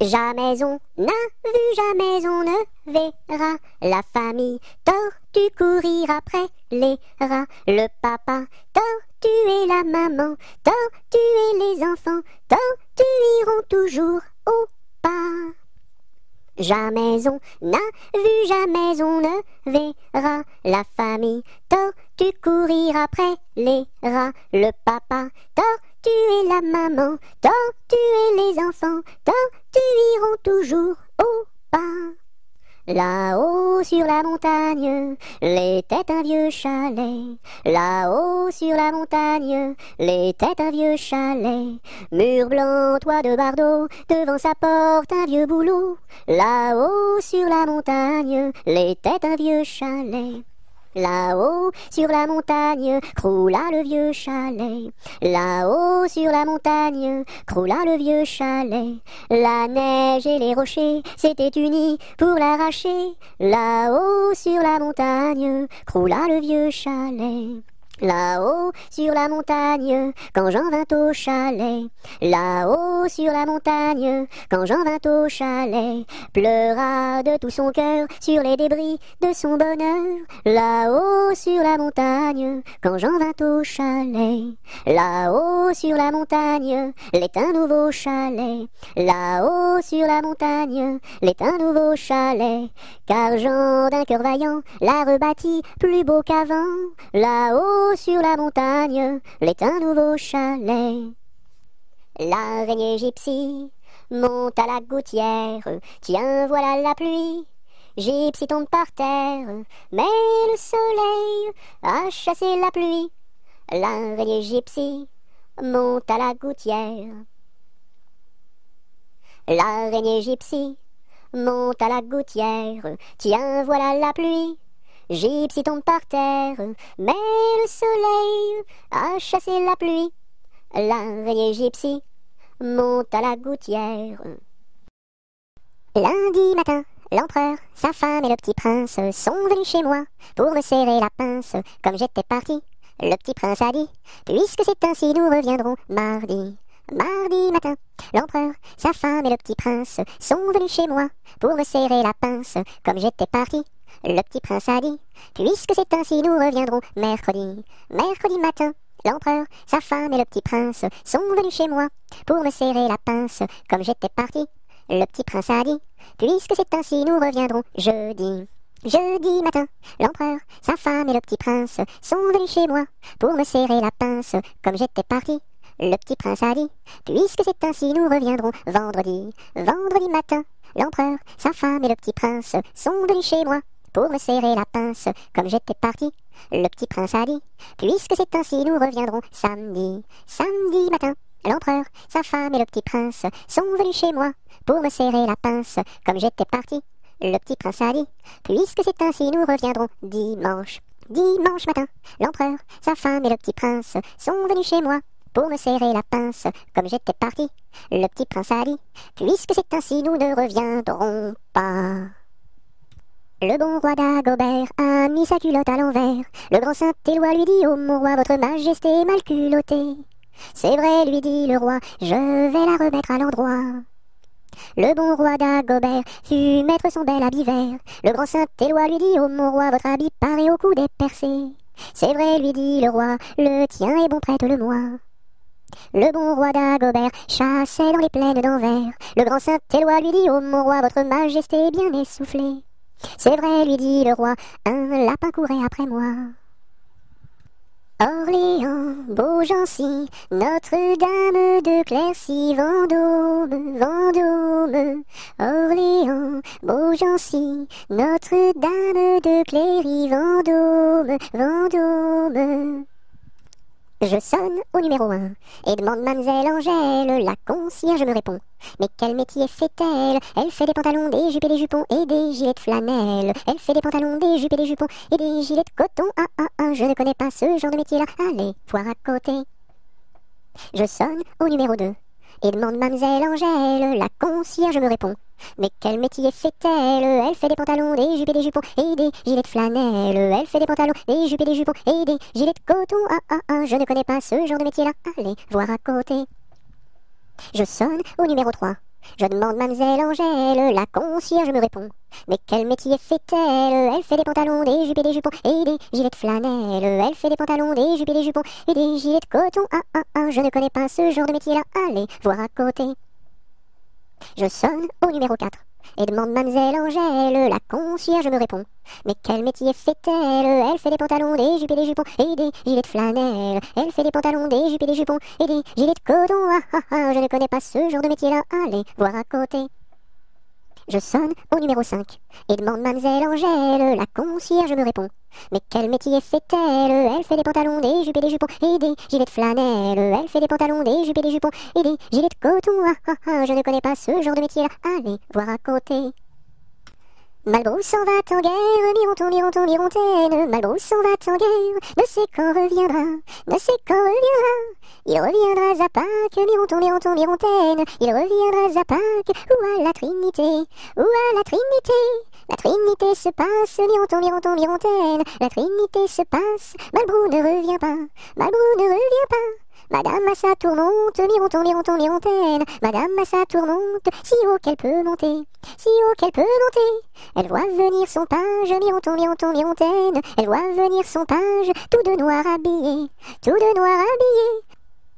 Jamais on n'a vu, jamais on ne verra la famille tortue courir après les rats. Le papa tortue et la maman tortue et les enfants tortues iront toujours au pas. Jamais on n'a vu, jamais on ne verra la famille tortue courir après les rats. Le papa tortue et la maman tortue et les enfants tortues iront toujours au pas. Là-haut sur la montagne, l'était un vieux chalet. Là-haut sur la montagne, l'était un vieux chalet. Mur blanc, toit de bardeaux, devant sa porte un vieux bouleau. Là-haut sur la montagne, l'était un vieux chalet. Là-haut sur la montagne, croula le vieux chalet. Là-haut sur la montagne, croula le vieux chalet. La neige et les rochers s'étaient unis pour l'arracher. Là-haut sur la montagne, croula le vieux chalet. Là-haut sur la montagne, quand Jean vint au chalet. Là-haut sur la montagne, quand Jean vint au chalet, pleura de tout son cœur sur les débris de son bonheur. Là-haut sur la montagne, quand Jean vint au chalet. Là-haut sur la montagne, l'est un nouveau chalet. Là-haut sur la montagne, l'est un nouveau chalet. Car Jean d'un cœur vaillant l'a rebâti plus beau qu'avant. Là-haut sur la montagne, l'est un nouveau chalet. L'araignée gypsy monte à la gouttière. Tiens, voilà la pluie. Gypsy tombe par terre, mais le soleil a chassé la pluie. L'araignée gypsy monte à la gouttière. L'araignée gypsy monte à la gouttière. Tiens, voilà la pluie. Gypsy tombe par terre, mais le soleil a chassé la pluie. L'araignée gypsy monte à la gouttière. Lundi matin, l'empereur, sa femme et le petit prince sont venus chez moi pour me serrer la pince. Comme j'étais parti, le petit prince a dit: puisque c'est ainsi, nous reviendrons mardi. Mardi matin, l'empereur, sa femme et le petit prince sont venus chez moi pour me serrer la pince. Comme j'étais parti, le petit prince a dit: puisque c'est ainsi, nous reviendrons mercredi. Mercredi matin, l'empereur, sa femme et le petit prince sont venus chez moi pour me serrer la pince. Comme j'étais parti, le petit prince a dit: puisque c'est ainsi, nous reviendrons jeudi. Jeudi matin, l'empereur, sa femme et le petit prince sont venus chez moi pour me serrer la pince. Comme j'étais parti, le petit prince a dit: puisque c'est ainsi, nous reviendrons vendredi. Vendredi matin, l'empereur, sa femme et le petit prince sont venus chez moi pour me serrer la pince. Comme j'étais parti, le petit prince a dit: puisque c'est ainsi, nous reviendrons samedi. Samedi matin, l'empereur, sa femme et le petit prince sont venus chez moi pour me serrer la pince. Comme j'étais parti, le petit prince a dit: puisque c'est ainsi, nous reviendrons dimanche. Dimanche matin, l'empereur, sa femme et le petit prince sont venus chez moi pour me serrer la pince. Comme j'étais parti, le petit prince a dit: puisque c'est ainsi, nous ne reviendrons pas. Le bon roi d'Agobert a mis sa culotte à l'envers. Le grand Saint-Éloi lui dit: oh mon roi, votre majesté est mal culottée. C'est vrai, lui dit le roi, je vais la remettre à l'endroit. Le bon roi d'Agobert fut mettre son bel habit vert. Le grand Saint-Éloi lui dit: oh mon roi, votre habit paraît au cou des percés. C'est vrai, lui dit le roi, le tien est bon, prête-le-moi. Le bon roi d'Agobert chassait dans les plaines d'Anvers. Le grand Saint-Éloi lui dit: oh mon roi, votre majesté est bien essoufflée. C'est vrai, lui dit le roi, un lapin courait après moi. Orléans, Beaugency, Notre-Dame de Clercy, Vendôme, Vendôme. Orléans, Beaugency, Notre-Dame de Cléry, Vendôme, Vendôme. Je sonne au numéro 1 et demande mademoiselle Angèle, la concierge me répond. Mais quel métier fait-elle? Elle fait des pantalons, des jupes et des jupons et des gilets de flanelle. Elle fait des pantalons, des jupes et des jupons et des gilets de coton. Ah ah ah, je ne connais pas ce genre de métier-là. Allez, voir à côté. Je sonne au numéro 2 et demande mademoiselle Angèle, la concierge me répond. Mais quel métier fait-elle? Elle fait des pantalons, des jupes et des jupons et des gilets de flanelle. Elle fait des pantalons, des jupes et des jupons et des gilets de coton. Ah ah ah, je ne connais pas ce genre de métier-là. Allez, voir à côté. Je sonne au numéro 3. Je demande mademoiselle Angèle, la concierge me répond. Mais quel métier fait-elle? Elle fait des pantalons, des jupes et des jupons et des gilets de flanelle. Elle fait des pantalons, des jupes et des jupons et des gilets de coton. Ah ah ah, je ne connais pas ce genre de métier-là. Allez, voir à côté. Je sonne au numéro 4 et demande mademoiselle Angèle, la concierge me répond. Mais quel métier fait-elle? Elle fait des pantalons, des jupes et des jupons et des gilets de flanelle. Elle fait des pantalons, des jupes et des jupons et des gilets de coton. Ah ah ah, je ne connais pas ce genre de métier-là. Allez, voir à côté. Je sonne au numéro 5 et demande mademoiselle Angèle, la concierge me répond. Mais quel métier fait-elle? Elle fait des pantalons, des jupes et des jupons et des gilets de flanelle. Elle fait des pantalons, des jupes et des jupons et des gilets de coton. Ah ah ah, je ne connais pas ce genre de métier-là. Allez, voir à côté. Malbrousse s'en va en guerre, Mironton, Mironton, Mirontaine. Malbrousse s'en va en guerre, ne sait quand reviendra, ne sait quand reviendra. Il reviendra à Pâques, Mironton, Mironton, Mirontaine. Il reviendra à Pâques, ou à la Trinité, ou à la Trinité. La Trinité se passe, Mironton, Mironton, Mirontaine. La Trinité se passe, Malbrou ne revient pas, Malbrou ne revient pas. Madame à sa tourmente, Mironton, Mironton, Mirontaine. Madame à sa tourmente, si haut qu'elle peut monter, si haut qu'elle peut monter. Elle voit venir son page, Mironton, Mironton, Mirontaine. Elle voit venir son page, tout de noir habillé, tout de noir habillé.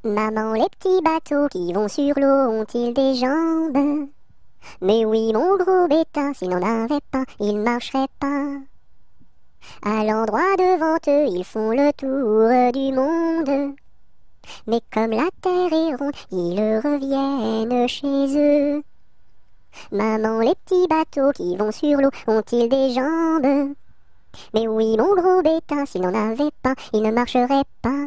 Maman, les petits bateaux qui vont sur l'eau ont-ils des jambes? Mais oui, mon gros bétain, s'il n'en avait pas, il marcherait pas. À l'endroit devant eux, ils font le tour du monde. Mais comme la terre est ronde, ils reviennent chez eux. Maman, les petits bateaux qui vont sur l'eau ont-ils des jambes? Mais oui, mon gros bétain, s'il n'en avait pas, il ne marcherait pas.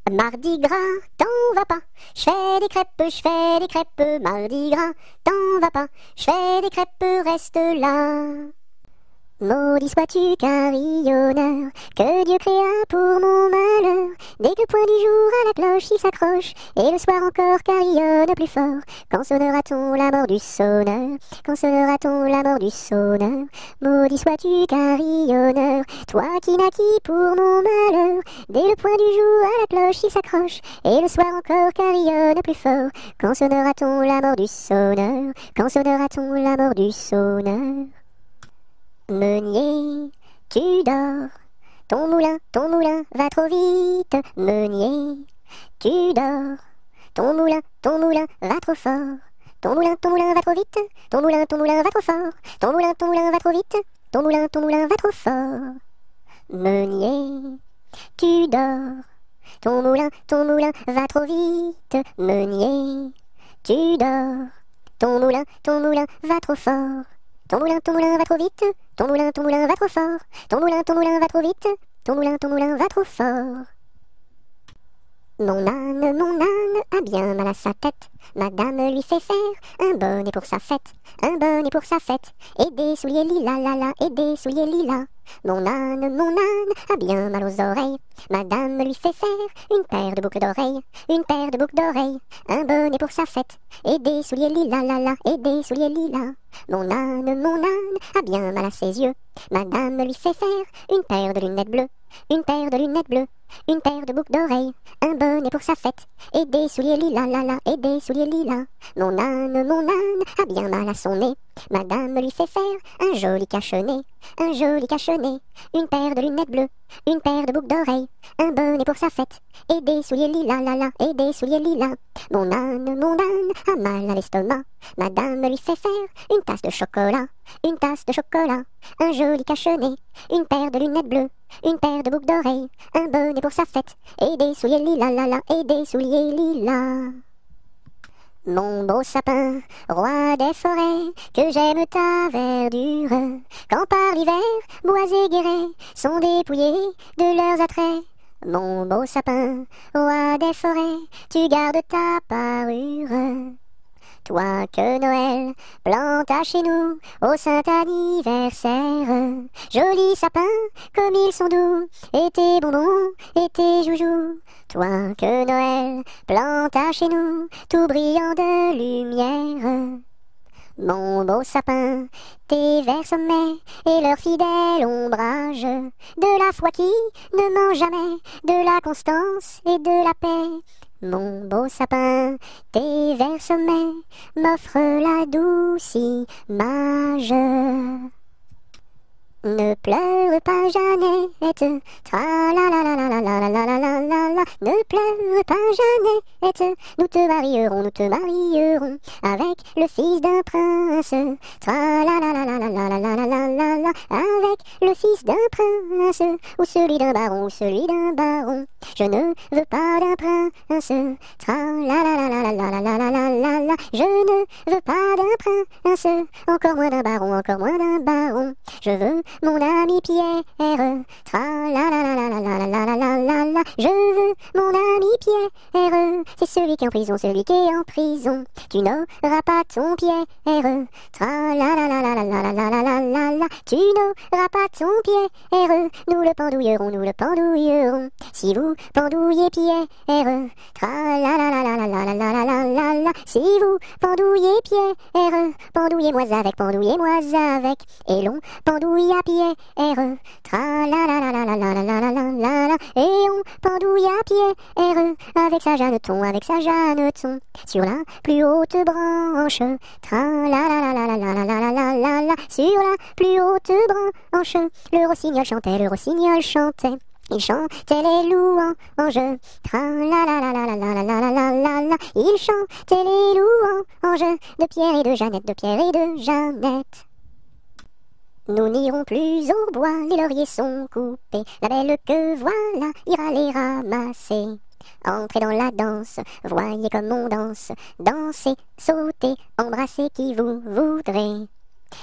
Mardi gras, t'en vas pas, je fais des crêpes, Mardi gras, t'en vas pas, je fais des crêpes, reste là. Maudit sois-tu carillonneur, que Dieu créa pour mon malheur. Dès que le point du jour à la cloche il s'accroche, et le soir encore carillonne plus fort. Quand sonnera-t-on la mort du sonneur? Quand sonnera-t-on la mort du sonneur? Maudit sois-tu carillonneur, toi qui naquis pour mon malheur. Dès le point du jour à la cloche il s'accroche, et le soir encore carillonne plus fort. Quand sonnera-t-on la mort du sonneur? Quand sonnera-t-on la mort du sonneur? Meunier, tu dors, ton moulin va trop vite. Meunier, tu dors, ton moulin va trop fort. Ton moulin va trop vite, ton moulin va trop fort. Ton moulin va trop vite, ton moulin va trop fort. Meunier, tu dors, ton moulin va trop vite. Meunier, tu dors, ton moulin va trop fort. Ton moulin va trop vite, ton moulin va trop fort. Ton moulin va trop vite, ton moulin va trop fort. Mon âne a bien mal à sa tête. Madame lui fait faire un bonnet pour sa fête, un bonnet pour sa fête, et des souliers lilas, la la, et des souliers lilas. Mon âne a bien mal aux oreilles. Madame lui fait faire une paire de boucles d'oreilles, une paire de boucles d'oreilles, un bonnet pour sa fête, et des souliers lilas, la la, et des souliers lilas. Mon âne a bien mal à ses yeux. Madame lui fait faire une paire de lunettes bleues, une paire de lunettes bleues, une paire de boucles d'oreilles, un bonnet pour sa fête, et des souliers lilas, la la, et des souliers lilas. Mon âne a bien mal à son nez. Madame lui fait faire un joli cache-nez, un joli cache-nez, une paire de lunettes bleues, une paire de boucles d'oreilles, un bonnet pour sa fête, et des souliers lilas, la la, et des souliers lilas. Mon âne a mal à l'estomac, madame lui fait faire une tasse de chocolat, un joli cache-nez, une paire de lunettes bleues, une paire de boucles d'oreilles, un bonnet pour sa fête, et des souliers lilas, la la, et des souliers lilas. Mon beau sapin, roi des forêts, que j'aime ta verdure, quand par l'hiver, bois et guérets sont dépouillés de leurs attraits. Mon beau sapin, roi des forêts, tu gardes ta parure. Toi que Noël planta chez nous au saint anniversaire. Joli sapin, comme ils sont doux, et tes bonbons, et tes joujoux. Toi que Noël planta chez nous, tout brillant de lumière. Mon beau sapin, tes verts sommets et leur fidèle ombrage, de la foi qui ne ment jamais, de la constance et de la paix. Mon beau sapin, tes verts sommets m'offrent la douce image. Ne pleure pas Jeannette, tra la la la la la la la la la la la. Ne pleure pas Jeannette, nous te marierons avec le fils d'un prince. Tra la la la la la la la la la la la, avec le fils d'un prince, ou celui d'un baron, Je ne veux pas d'un prince. Tra la la la la la la la la la la la. Je ne veux pas d'un prince, encore moins d'un baron. Je veux mon ami Pierre, tra la la la la la la la la la la la. Je veux mon ami Pierre, c'est celui qui est en prison, Tu n'auras pas ton Pierre, tra la la la la la la la la la la la. Tu n'auras pas ton Pierre, nous le pendouillerons. Si vous pendouillez Pierre, tra la la la la la la la la la la la. Si vous pendouillez Pierre, pendouillez-moi avec, et l'on pendouille à Pierre, tra la la la la la la la la la la la, et on pendouille à Pierre, avec sa Jeanneton, sur la plus haute branche, tra la la la la la la la la la la, sur la plus haute branche, le rossignol chantait. Il chantait les louanges, tra la la la la la la la la la la la. Il chantait les louanges de Pierre et de Jeannette. Nous n'irons plus au bois, les lauriers sont coupés. La belle que voilà ira les ramasser. Entrez dans la danse, voyez comme on danse. Dansez, sautez, embrassez qui vous voudrez.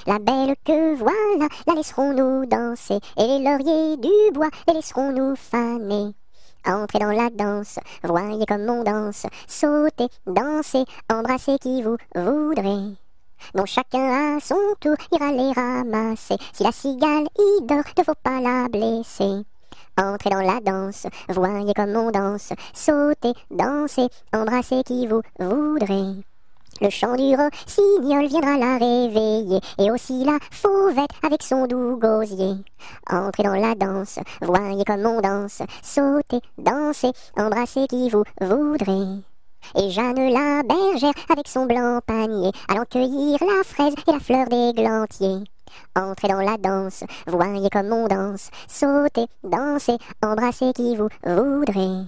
La belle que voilà, la laisserons-nous danser, et les lauriers du bois, les laisserons-nous faner. Entrez dans la danse, voyez comme on danse, sautez, dansez, embrassez qui vous voudrez. Bon, chacun à son tour ira les ramasser, si la cigale y dort, ne faut pas la blesser. Entrez dans la danse, voyez comme on danse, sautez, dansez, embrassez qui vous voudrez. Le chant du rossignol viendra la réveiller, et aussi la fauvette avec son doux gosier. Entrez dans la danse, voyez comme on danse, sautez, dansez, embrassez qui vous voudrez. Et Jeanne la bergère avec son blanc panier, allant cueillir la fraise et la fleur d'églantier. Entrez dans la danse, voyez comme on danse, sautez, dansez, embrassez qui vous voudrez.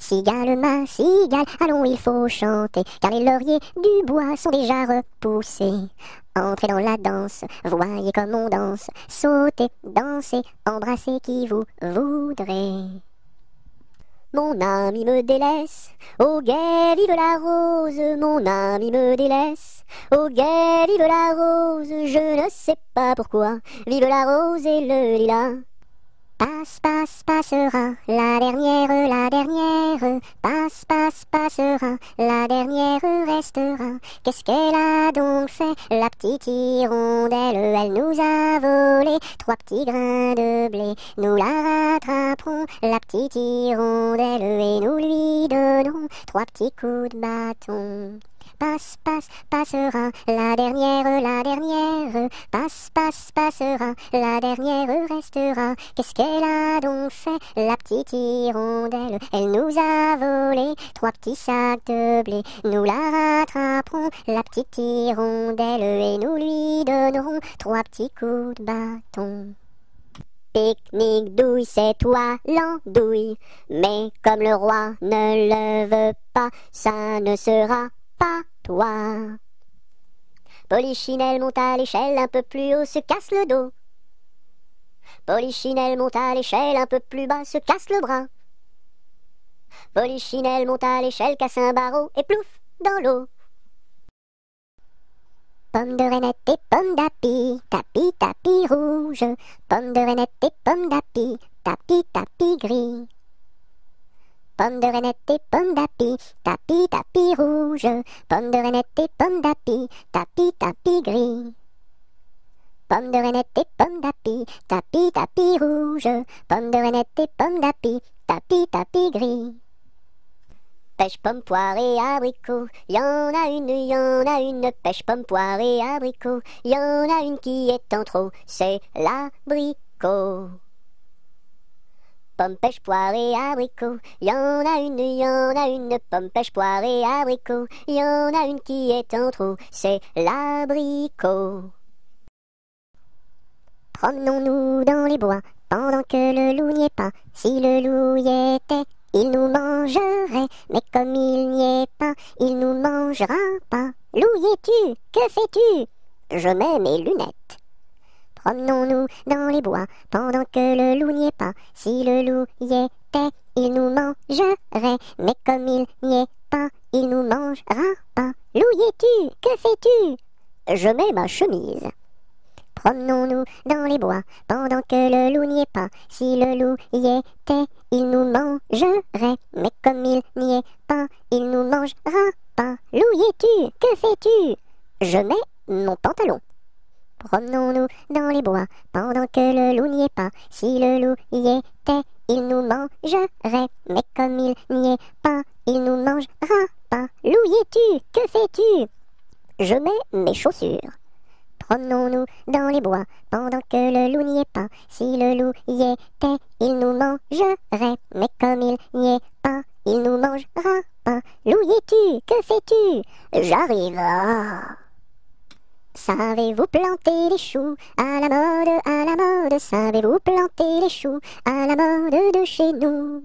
Cigale, ma cigale, allons, il faut chanter, car les lauriers du bois sont déjà repoussés. Entrez dans la danse, voyez comme on danse, sautez, dansez, embrassez qui vous voudrez. Mon ami me délaisse, au guet vive la rose, mon ami me délaisse, au guet vive la rose, je ne sais pas pourquoi, vive la rose et le lilas. Passera, la dernière, passera, la dernière restera. Qu'est-ce qu'elle a donc fait, la petite hirondelle? Elle nous a volé 3 petits grains de blé. Nous la rattraperons, la petite hirondelle, et nous lui donnerons 3 petits coups de bâton. Passera, la dernière, passera, la dernière restera. Qu'est-ce qu'elle a donc fait, la petite hirondelle? Elle nous a volé 3 petits sacs de blé. Nous la rattraperons, la petite hirondelle, et nous lui donnerons 3 petits coups de bâton. pique-nique, douille, c'est toi l'andouille. Mais comme le roi ne le veut pas, ça ne sera pas toi. Polichinelle monte à l'échelle, un peu plus haut, se casse le dos. Polichinelle monte à l'échelle, un peu plus bas, se casse le bras. Polichinelle monte à l'échelle, casse un barreau et plouf dans l'eau. Pomme de reinette et pomme d'api, tapis, tapis rouge. Pomme de reinette et pomme d'api, tapis, tapis gris. Pomme de reinette et pomme d'api, tapis, tapis rouge. Pomme de reinette et pomme d'api, tapis, tapis gris. Pomme de reinette et pomme d'api, tapis, tapis rouge. Pomme de reinette et pomme d'api, tapis, tapis gris. Pêche, pomme, poire et abricot, y en a une, pêche, pomme, poire et abricot, y en a une qui est en trop, c'est l'abricot. Pomme, pêche, poire et abricot, y en a une, pomme, pêche, poire et abricot, y en a une qui est en trop, c'est l'abricot. Promenons-nous dans les bois, pendant que le loup n'y est pas, si le loup y était, il nous mangerait, mais comme il n'y est pas, il nous mangera pas. Loup, y es-tu? Que fais-tu? Je mets mes lunettes. Promenons-nous dans les bois, pendant que le loup n'y est pas. Si le loup y était, il nous mangerait, mais comme il n'y est pas, il nous mangera pas. Loup, y es-tu? Que fais-tu? Je mets ma chemise. Promenons-nous dans les bois, pendant que le loup n'y est pas. Si le loup y était, il nous mangerait, mais comme il n'y est pas, il nous mangera pas. Loup, y es-tu? Que fais-tu? Je mets mon pantalon. Promenons-nous dans les bois, pendant que le loup n'y est pas. Si le loup y était, il nous mangerait, mais comme il n'y est pas, il nous mangera pas. Loup, y es-tu? Que fais-tu? Je mets mes chaussures. Promenons-nous dans les bois, pendant que le loup n'y est pas. Si le loup y était, il nous mangerait, mais comme il n'y est pas, il nous mangera pas. Loup, y es-tu? Que fais-tu? J'arrive. Savez-vous planter les choux à la mode, à la mode? Savez-vous planter les choux à la mode de chez nous?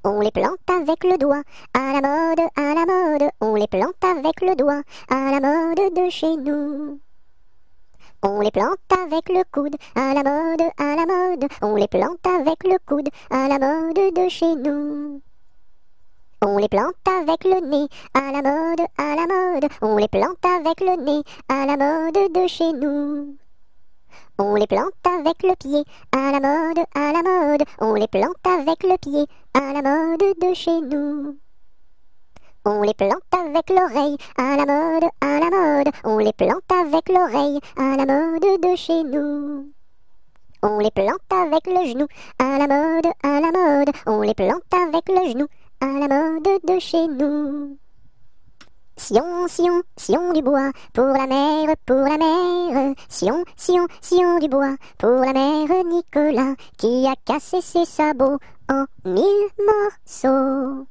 On les plante avec le doigt, à la mode, à la mode. On les plante avec le doigt, à la mode de chez nous. On les plante avec le coude, à la mode, à la mode. On les plante avec le coude, à la mode de chez nous. On les plante avec le nez, à la mode, à la mode. On les plante avec le nez, à la mode de chez nous. On les plante avec le pied, à la mode, à la mode. On les plante avec le pied, à la mode de chez nous. On les plante avec l'oreille, à la mode, à la mode. On les plante avec l'oreille, à la mode de chez nous. On les plante avec le genou, à la mode, à la mode. On les plante avec le genou, à la mode de chez nous. Sion, sion, sion du bois, pour la mère, pour la mère. Sion, sion, sion du bois, pour la mère Nicolas, qui a cassé ses sabots en 1000 morceaux.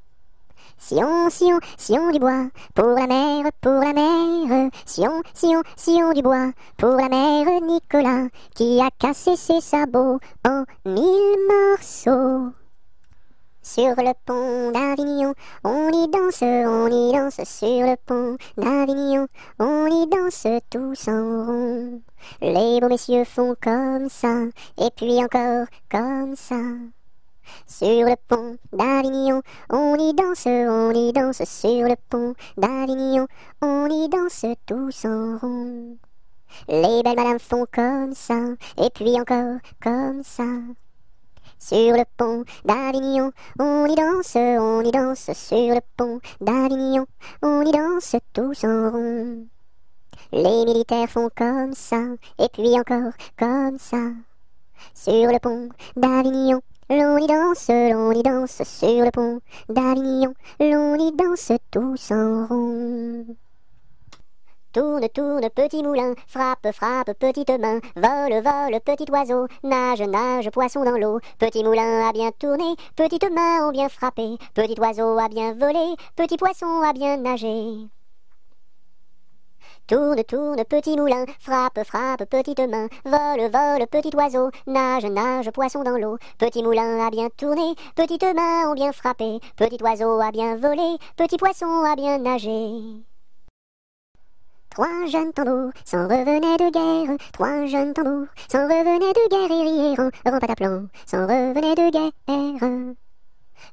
Sion, sion, sion du bois, pour la mère, pour la mère. Sion, sion, sion du bois, pour la mère Nicolas, qui a cassé ses sabots en 1000 morceaux. Sur le pont d'Avignon, on y danse sur le pont d'Avignon, on y danse tous en rond. Les beaux messieurs font comme ça, et puis encore comme ça. Sur le pont d'Avignon, on y danse sur le pont d'Avignon, on y danse tous en rond. Les belles madames font comme ça, et puis encore comme ça. Sur le pont d'Avignon, on y danse sur le pont d'Avignon, on y danse tous en rond. Les militaires font comme ça, et puis encore comme ça. Sur le pont d'Avignon, l'on y danse sur le pont d'Avignon, l'on y danse tous en rond. Tourne, tourne, petit moulin, frappe, frappe, petite main, vole, vole, petit oiseau, nage, nage, poisson dans l'eau. Petit moulin a bien tourné, petites mains ont bien frappé, petit oiseau a bien volé, petit poisson a bien nagé. Tourne, tourne, petit moulin, frappe, frappe, petite main, vole, vole, petit oiseau, nage, nage, poisson dans l'eau. Petit moulin a bien tourné, petites mains ont bien frappé, petit oiseau a bien volé, petit poisson a bien nagé. Trois jeunes tambours s'en revenaient de guerre, trois jeunes tambours s'en revenaient de guerre et riaient en pataplan, s'en revenaient de guerre.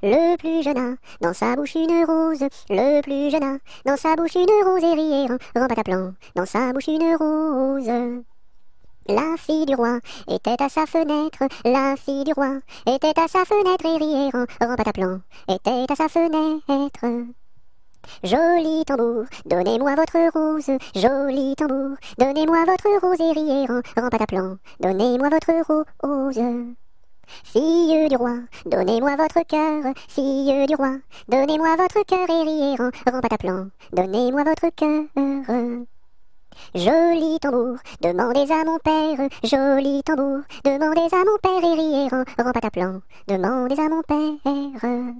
Le plus jeune a dans sa bouche une rose, le plus jeune a dans sa bouche une rose et riait en pataplan, dans sa bouche une rose. La fille du roi était à sa fenêtre, la fille du roi était à sa fenêtre et riait en pataplan, était à sa fenêtre. Joli tambour, donnez-moi votre rose, joli tambour, donnez-moi votre rose et riez en pataplan, donnez-moi votre rose. Fille du roi, donnez-moi votre cœur, fille du roi, donnez-moi votre cœur et riez en pataplan, donnez-moi votre cœur. Joli tambour, demandez à mon père, joli tambour, demandez à mon père et riez en pataplan, demandez à mon père.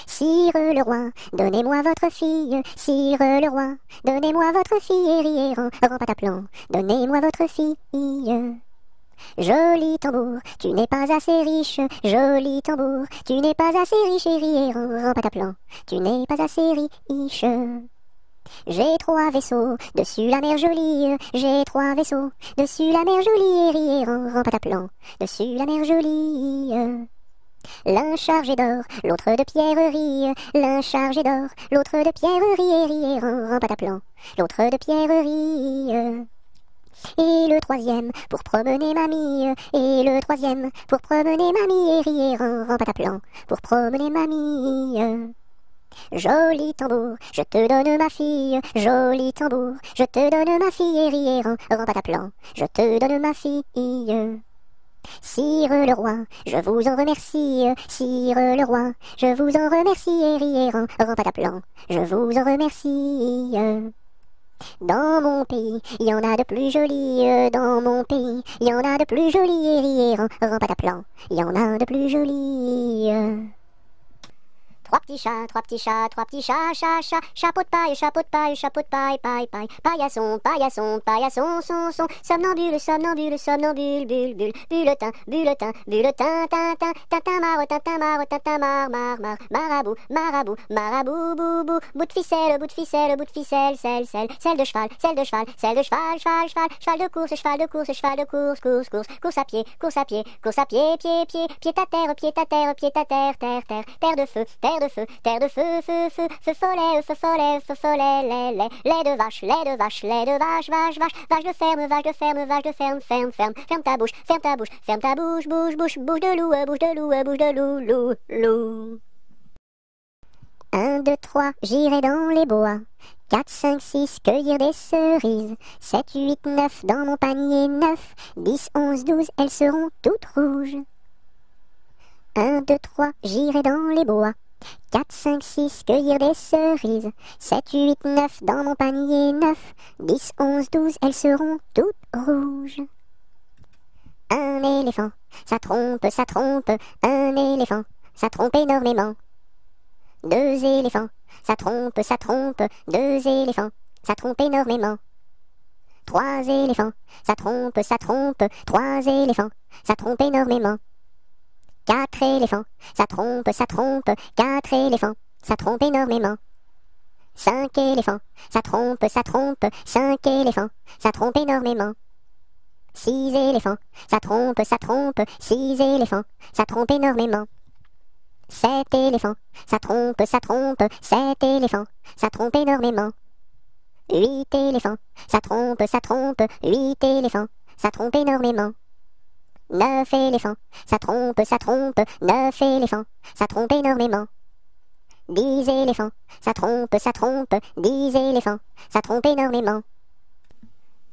Sire le roi, donnez-moi votre fille, sire le roi, donnez-moi votre fille et riez en pataplan, donnez-moi votre fille. Joli tambour, tu n'es pas assez riche, joli tambour, tu n'es pas assez riche et riez en pataplan, tu n'es pas assez riche. J'ai trois vaisseaux, dessus la mer jolie, j'ai trois vaisseaux, dessus la mer jolie et riez en pataplan, dessus la mer jolie. L'un chargé d'or, l'autre de pierreries, l'un chargé d'or, l'autre de pierreries et riait en pataplan, l'autre de pierreries. Et le troisième pour promener mamie, et le troisième pour promener mamie et riait en pataplan, pour promener mamie. Joli tambour, je te donne ma fille, joli tambour, je te donne ma fille et riait en pataplan, je te donne ma fille. Sire le roi, je vous en remercie, sire le roi, je vous en remercie et riez en pataplan, je vous en remercie. Dans mon pays, il y en a de plus jolis, dans mon pays, il y en a de plus jolis et riez en pataplan, il y en a de plus jolis. Trois petits chats, trois petits chats, trois petits chats, chat, chat, chapeau de paille, chapeau de paille, chapeau de paille, paille, paille, paillasson, paillasson, paillasson, son, somnambule, somnambule, somnambule, bulle, bulle, bulletin, bulletin, bulletin, tintin, tintin, mar, marabout, marabout, marabout, boubou, bout de ficelle, bout de ficelle, bout de ficelle, selle de cheval, selle de cheval, selle de cheval, cheval, cheval, cheval de course, cheval de course, cheval de course, course, course, course à pied, course à pied, course à pied, pied, pied, pied à terre, pied à terre, pied à terre, terre, terre, terre de feu, terre de feu, terre de feu, feu, feu, feu follet, feu follet, feu follet, lait de vache, lait de vache, lait de vache, vache, vache, vache de ferme, vache de ferme, vache de ferme, ferme, ferme, ferme ta bouche, ferme ta bouche, ferme ta bouche, bouche, bouche, bouche de loup, bouche de loup, bouche de loup, loup, loup. 1, 2, 3, j'irai dans les bois. 4, 5, 6, cueillir des cerises. 7, 8, 9, dans mon panier 9. 10, 11, 12, elles seront toutes rouges. 1, 2, 3, j'irai dans les bois. 4, 5, 6, cueillir des cerises. 7, 8, 9, dans mon panier 9. 10, 11, 12, elles seront toutes rouges. Un éléphant, ça trompe, un éléphant, ça trompe énormément. 2 éléphants, ça trompe, 2 éléphants, ça trompe énormément. 3 éléphants, ça trompe, 3 éléphants, ça trompe énormément. 4 éléphants, ça trompe, 4 éléphants, ça trompe énormément. 5 éléphants, ça trompe, 5 éléphants, ça trompe énormément. 6 éléphants, ça trompe, 6 éléphants, ça trompe énormément. 7 éléphants, ça trompe, 7 éléphants, ça trompe énormément. 8 éléphants, ça trompe, 8 éléphants, ça trompe énormément. 9 éléphants, ça trompe, 9 éléphants, ça trompe énormément. 10 éléphants, ça trompe, 10 éléphants, ça trompe énormément.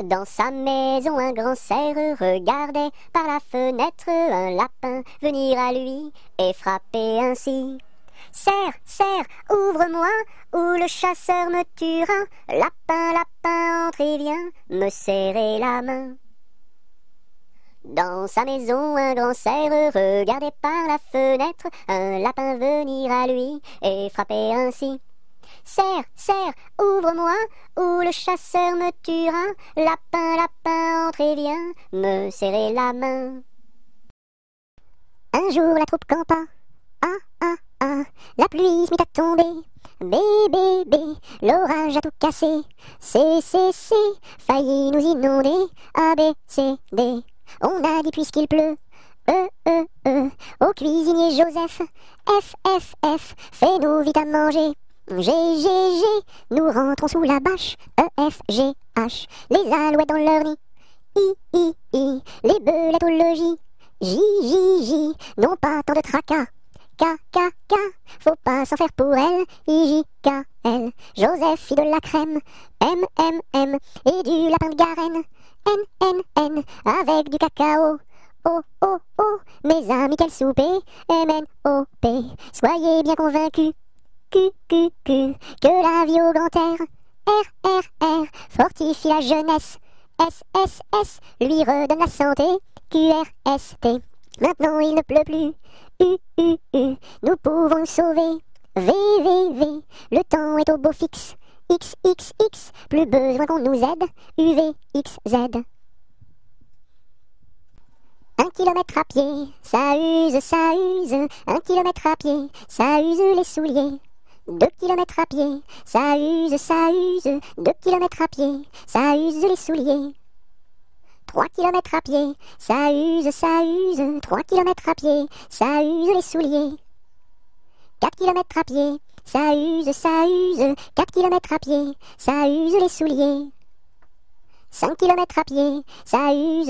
Dans sa maison, un grand cerf regardait par la fenêtre un lapin venir à lui et frapper ainsi. Cerf, cerf, ouvre-moi, ou le chasseur me tuera. Lapin, lapin, entre et viens me serrer la main. Dans sa maison, un grand cerf regardait par la fenêtre un lapin venir à lui et frapper ainsi. Serre, serre, ouvre-moi, ou le chasseur me tuera. Lapin, lapin, entre et viens me serrer la main. Un jour la troupe campa. Ah, ah, ah, la pluie se mit à tomber. Bé, bé, bé, l'orage a tout cassé. C, failli nous inonder. A, B, C, D. On a dit puisqu'il pleut. Au cuisinier Joseph. F, fais-nous vite à manger. G, nous rentrons sous la bâche. E, F, G, H, les alouettes dans leur nid. I, les belettes au logis. J, non pas tant de tracas. K, faut pas s'en faire pour elle. I, J, K, L, Joseph fit de la crème. M, et du lapin de Garenne. N, avec du cacao. Oh, mes amis, quel souper. M-N-O-P, soyez bien convaincus. Q, que la vie au grand air. R, fortifie la jeunesse. S, lui redonne la santé. Q-R-S-T, maintenant il ne pleut plus. U, nous pouvons nous sauver. V, le temps est au beau fixe. X, plus besoin qu'on nous aide. U, V, X, Z. 1 kilomètre à pied, ça use. 1 kilomètre à pied, ça use les souliers. 2 kilomètres à pied, ça use. 2 kilomètres à pied, ça use les souliers. 3 kilomètres à pied, ça use. 3 kilomètres à pied, ça use les souliers. 4 kilomètres à pied, ça use. 4 kilomètres à pied, ça use les souliers. 5 kilomètres à pied, ça use.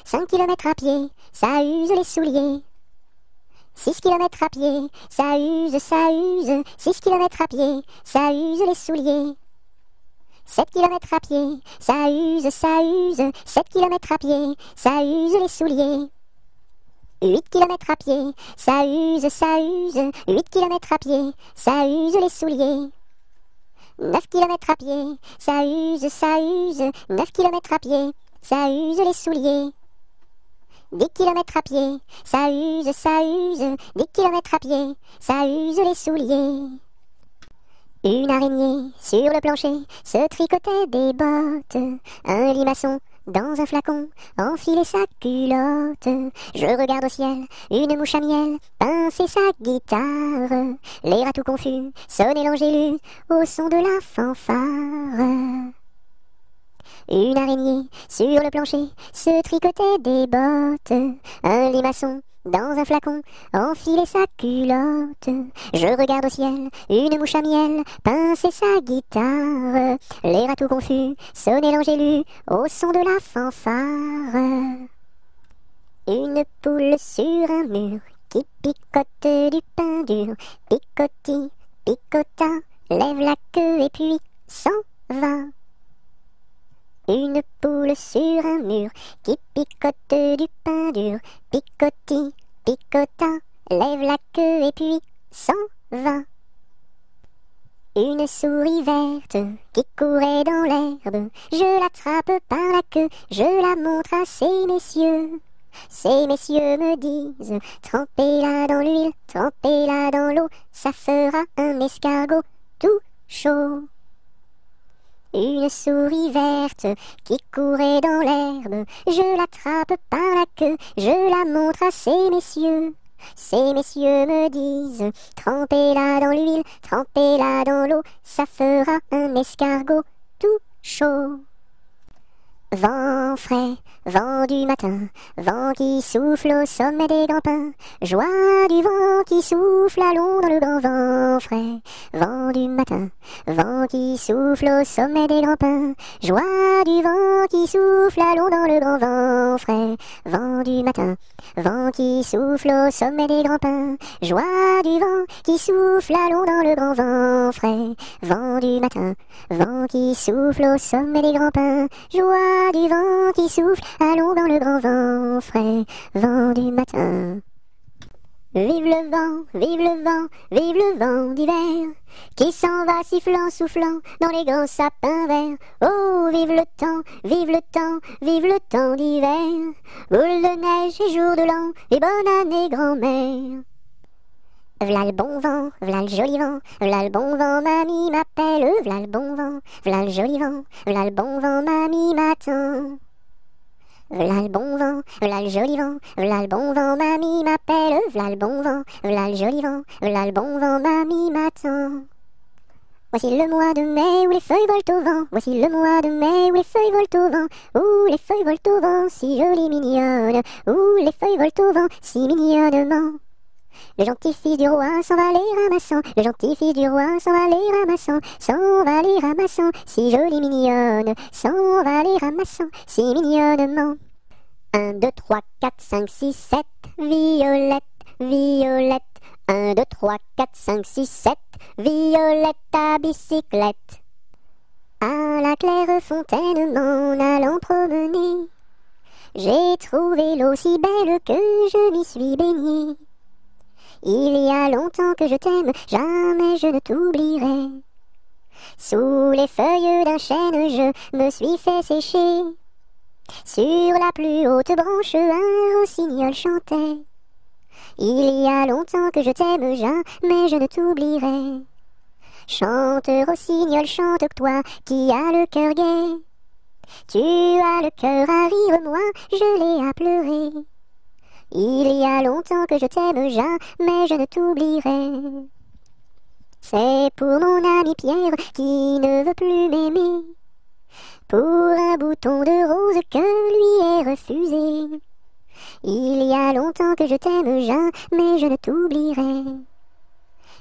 5 kilomètres à pied, ça use les souliers. 6 kilomètres à pied, ça use. 6 kilomètres à pied, ça use les souliers. 7 kilomètres à pied, ça use. 7 kilomètres à pied, ça use les souliers. 8 kilomètres à pied, ça use. 8 kilomètres à pied, ça use les souliers. 9 kilomètres à pied, ça use. 9 kilomètres à pied, ça use les souliers. 10 kilomètres à pied, ça use. 10 kilomètres à pied, ça use les souliers. Une araignée sur le plancher se tricotait des bottes. Un limaçon dans un flacon enfilait sa culotte. Je regarde au ciel, une mouche à miel pincer sa guitare. Les rats tout confus sonnaient l'angélus au son de la fanfare. Une araignée sur le plancher se tricotait des bottes. Un limaçon dans un flacon enfilait sa culotte. Je regarde au ciel, une mouche à miel pincer sa guitare. Les rats tout confus sonnaient l'angélus au son de la fanfare. Une poule sur un mur qui picote du pain dur. Picoti, picota, lève la queue et puis s'en va. Une poule sur un mur qui picote du pain dur. Picoti, picota, lève la queue et puis s'en va. Une souris verte qui courait dans l'herbe. Je l'attrape par la queue, je la montre à ces messieurs. Ces messieurs me disent, trempez-la dans l'huile, trempez-la dans l'eau, ça fera un escargot tout chaud. Une souris verte qui courait dans l'herbe, je l'attrape par la queue, je la montre à ces messieurs. Ces messieurs me disent, trempez-la dans l'huile, trempez-la dans l'eau, ça fera un escargot tout chaud. Vent frais, vent du matin, vent qui souffle au sommet des grands pins, joie du vent qui souffle, allons dans le grand vent frais. Vent du matin, vent qui souffle au sommet des grands pins, joie du vent qui souffle, allons dans le grand vent frais. Vent du matin, vent qui souffle au sommet des grands pins, joie du vent qui souffle, allons dans le grand vent frais. Vent du matin, vent qui souffle au sommet des grands pins, joie du vent qui souffle, allons dans le grand vent frais. Vent du matin. Vive le vent, vive le vent, vive le vent d'hiver, qui s'en va sifflant, soufflant dans les grands sapins verts. Oh, vive le temps, vive le temps, vive le temps d'hiver, boule de neige et jour de l'an, et bonne année grand-mère. V'là le bon vent, v'là le joli vent, v'là le bon vent, mamie m'appelle, v'là le bon vent, v'là le joli vent, v'là le bon vent, mamie m'attend. V'là le bon vent, v'là le joli vent, v'là le bon vent, mamie m'appelle, v'là le bon vent, v'là le joli vent, v'là le bon vent, mamie m'attend. Voici le mois de mai où les feuilles volent au vent, voici le mois de mai où les feuilles volent au vent, où les feuilles volent au vent, si jolies mignonnes, où les feuilles volent au vent, si mignonnement. Le gentil fils du roi s'en va les ramassant, le gentil fils du roi s'en va les ramassant, s'en va les ramassant, si jolie mignonne, s'en va les ramassant, si mignonnement. 1, 2, 3, 4, 5, 6, 7, Violette, Violette. 1, 2, 3, 4, 5, 6, 7, Violette à bicyclette. À la claire fontaine m'en allant promener, j'ai trouvé l'eau si belle que je m'y suis baignée. Il y a longtemps que je t'aime, jamais je ne t'oublierai. Sous les feuilles d'un chêne, je me suis fait sécher. Sur la plus haute branche, un rossignol chantait. Il y a longtemps que je t'aime, jamais je ne t'oublierai. Chante, rossignol, chante, toi qui as le cœur gai. Tu as le cœur à rire, moi je l'ai à pleurer. Il y a longtemps que je t'aime, jamais je ne t'oublierai. C'est pour mon ami Pierre qui ne veut plus m'aimer, pour un bouton de rose que lui est refusé. Il y a longtemps que je t'aime, jamais je ne t'oublierai.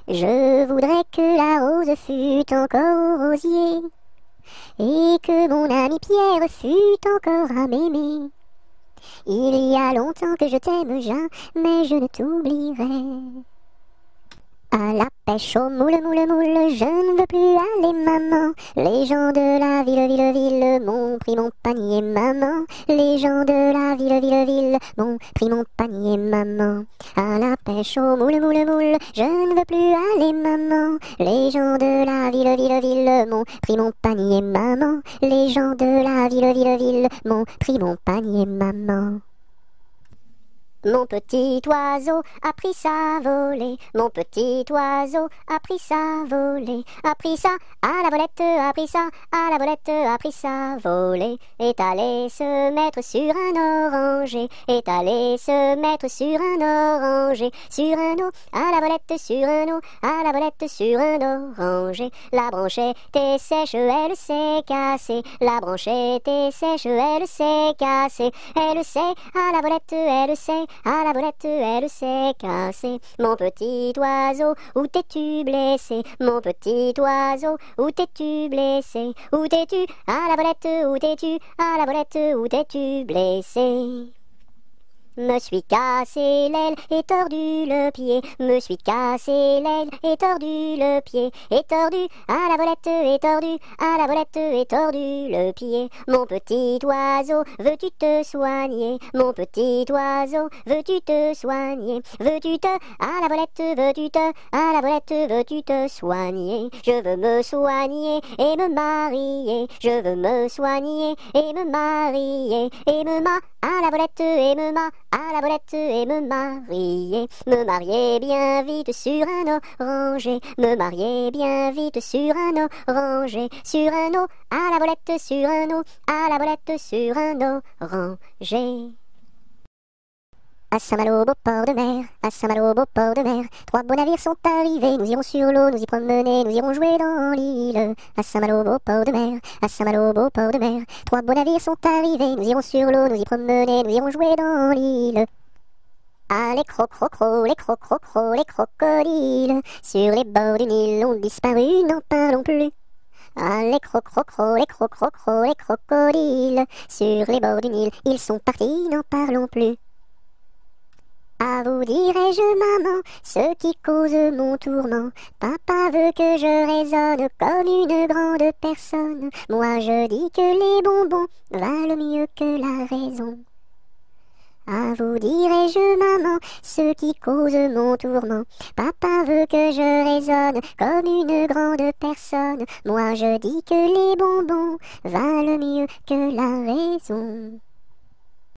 Je voudrais que la rose fût encore au rosier, et que mon ami Pierre fût encore à m'aimer. Il y a longtemps que je t'aime, jamais je ne t'oublierai. À la pêche au moule, moule, moule, je ne veux plus aller, maman. Les gens de la ville m'ont pris mon panier, maman. Les gens de la ville m'ont pris mon panier, maman. À la pêche au moule, moule, moule, je ne veux plus aller, maman. Les gens de la ville m'ont pris mon panier, maman. Les gens de la ville m'ont pris mon panier, maman. Mon petit oiseau a pris sa volée, mon petit oiseau a pris sa volée, a pris ça à la volette, a pris ça à la volette, a pris sa volée, est allé se mettre sur un oranger, est allé se mettre sur un oranger, sur un eau, à la volette, sur un eau, à la volette, sur un oranger. La branche était sèche, elle s'est cassée, la branche était sèche, elle s'est cassée, elle s'est à la volette, elle s'est à la volette, elle s'est cassée. Mon petit oiseau, où t'es-tu blessé? Mon petit oiseau, où t'es-tu blessé? Où t'es-tu? À la volette, où t'es-tu? À la volette, où t'es-tu blessé? Me suis cassé l'aile et tordu le pied, me suis cassé l'aile et tordu le pied, et tordu à la volette et tordu à la volette et tordu le pied. Mon petit oiseau, veux-tu te soigner? Mon petit oiseau, veux-tu te soigner? Veux-tu te à la volette, veux-tu te à la volette, veux-tu te soigner? Je veux me soigner et me marier, je veux me soigner et me marier, et me à la volette et me à la volette et me marier bien vite sur un oranger, me marier bien vite sur un oranger, sur un eau, à la volette sur un eau, à la volette sur un oranger. À Saint-Malo, beau port de mer, à Saint-Malo, beau port de mer, 3 beaux navires sont arrivés, nous irons sur l'eau, nous y promener, nous irons jouer dans l'île. À Saint-Malo, beau port de mer, à Saint-Malo, beau port de mer, 3 beaux navires sont arrivés, nous irons sur l'eau, nous y promener, nous irons jouer dans l'île. Ah, les crocrocros, les crocrocros, les crocodiles, sur les bords du Nil ont disparu, n'en parlons plus. Ah, les crocrocros, les crocrocros, les crocodiles, sur les bords du Nil, ils sont partis, n'en parlons plus. À vous dirai-je, maman, ce qui cause mon tourment. Papa veut que je raisonne comme une grande personne. Moi je dis que les bonbons valent mieux que la raison. À vous dirai-je, maman, ce qui cause mon tourment. Papa veut que je raisonne comme une grande personne. Moi je dis que les bonbons valent mieux que la raison.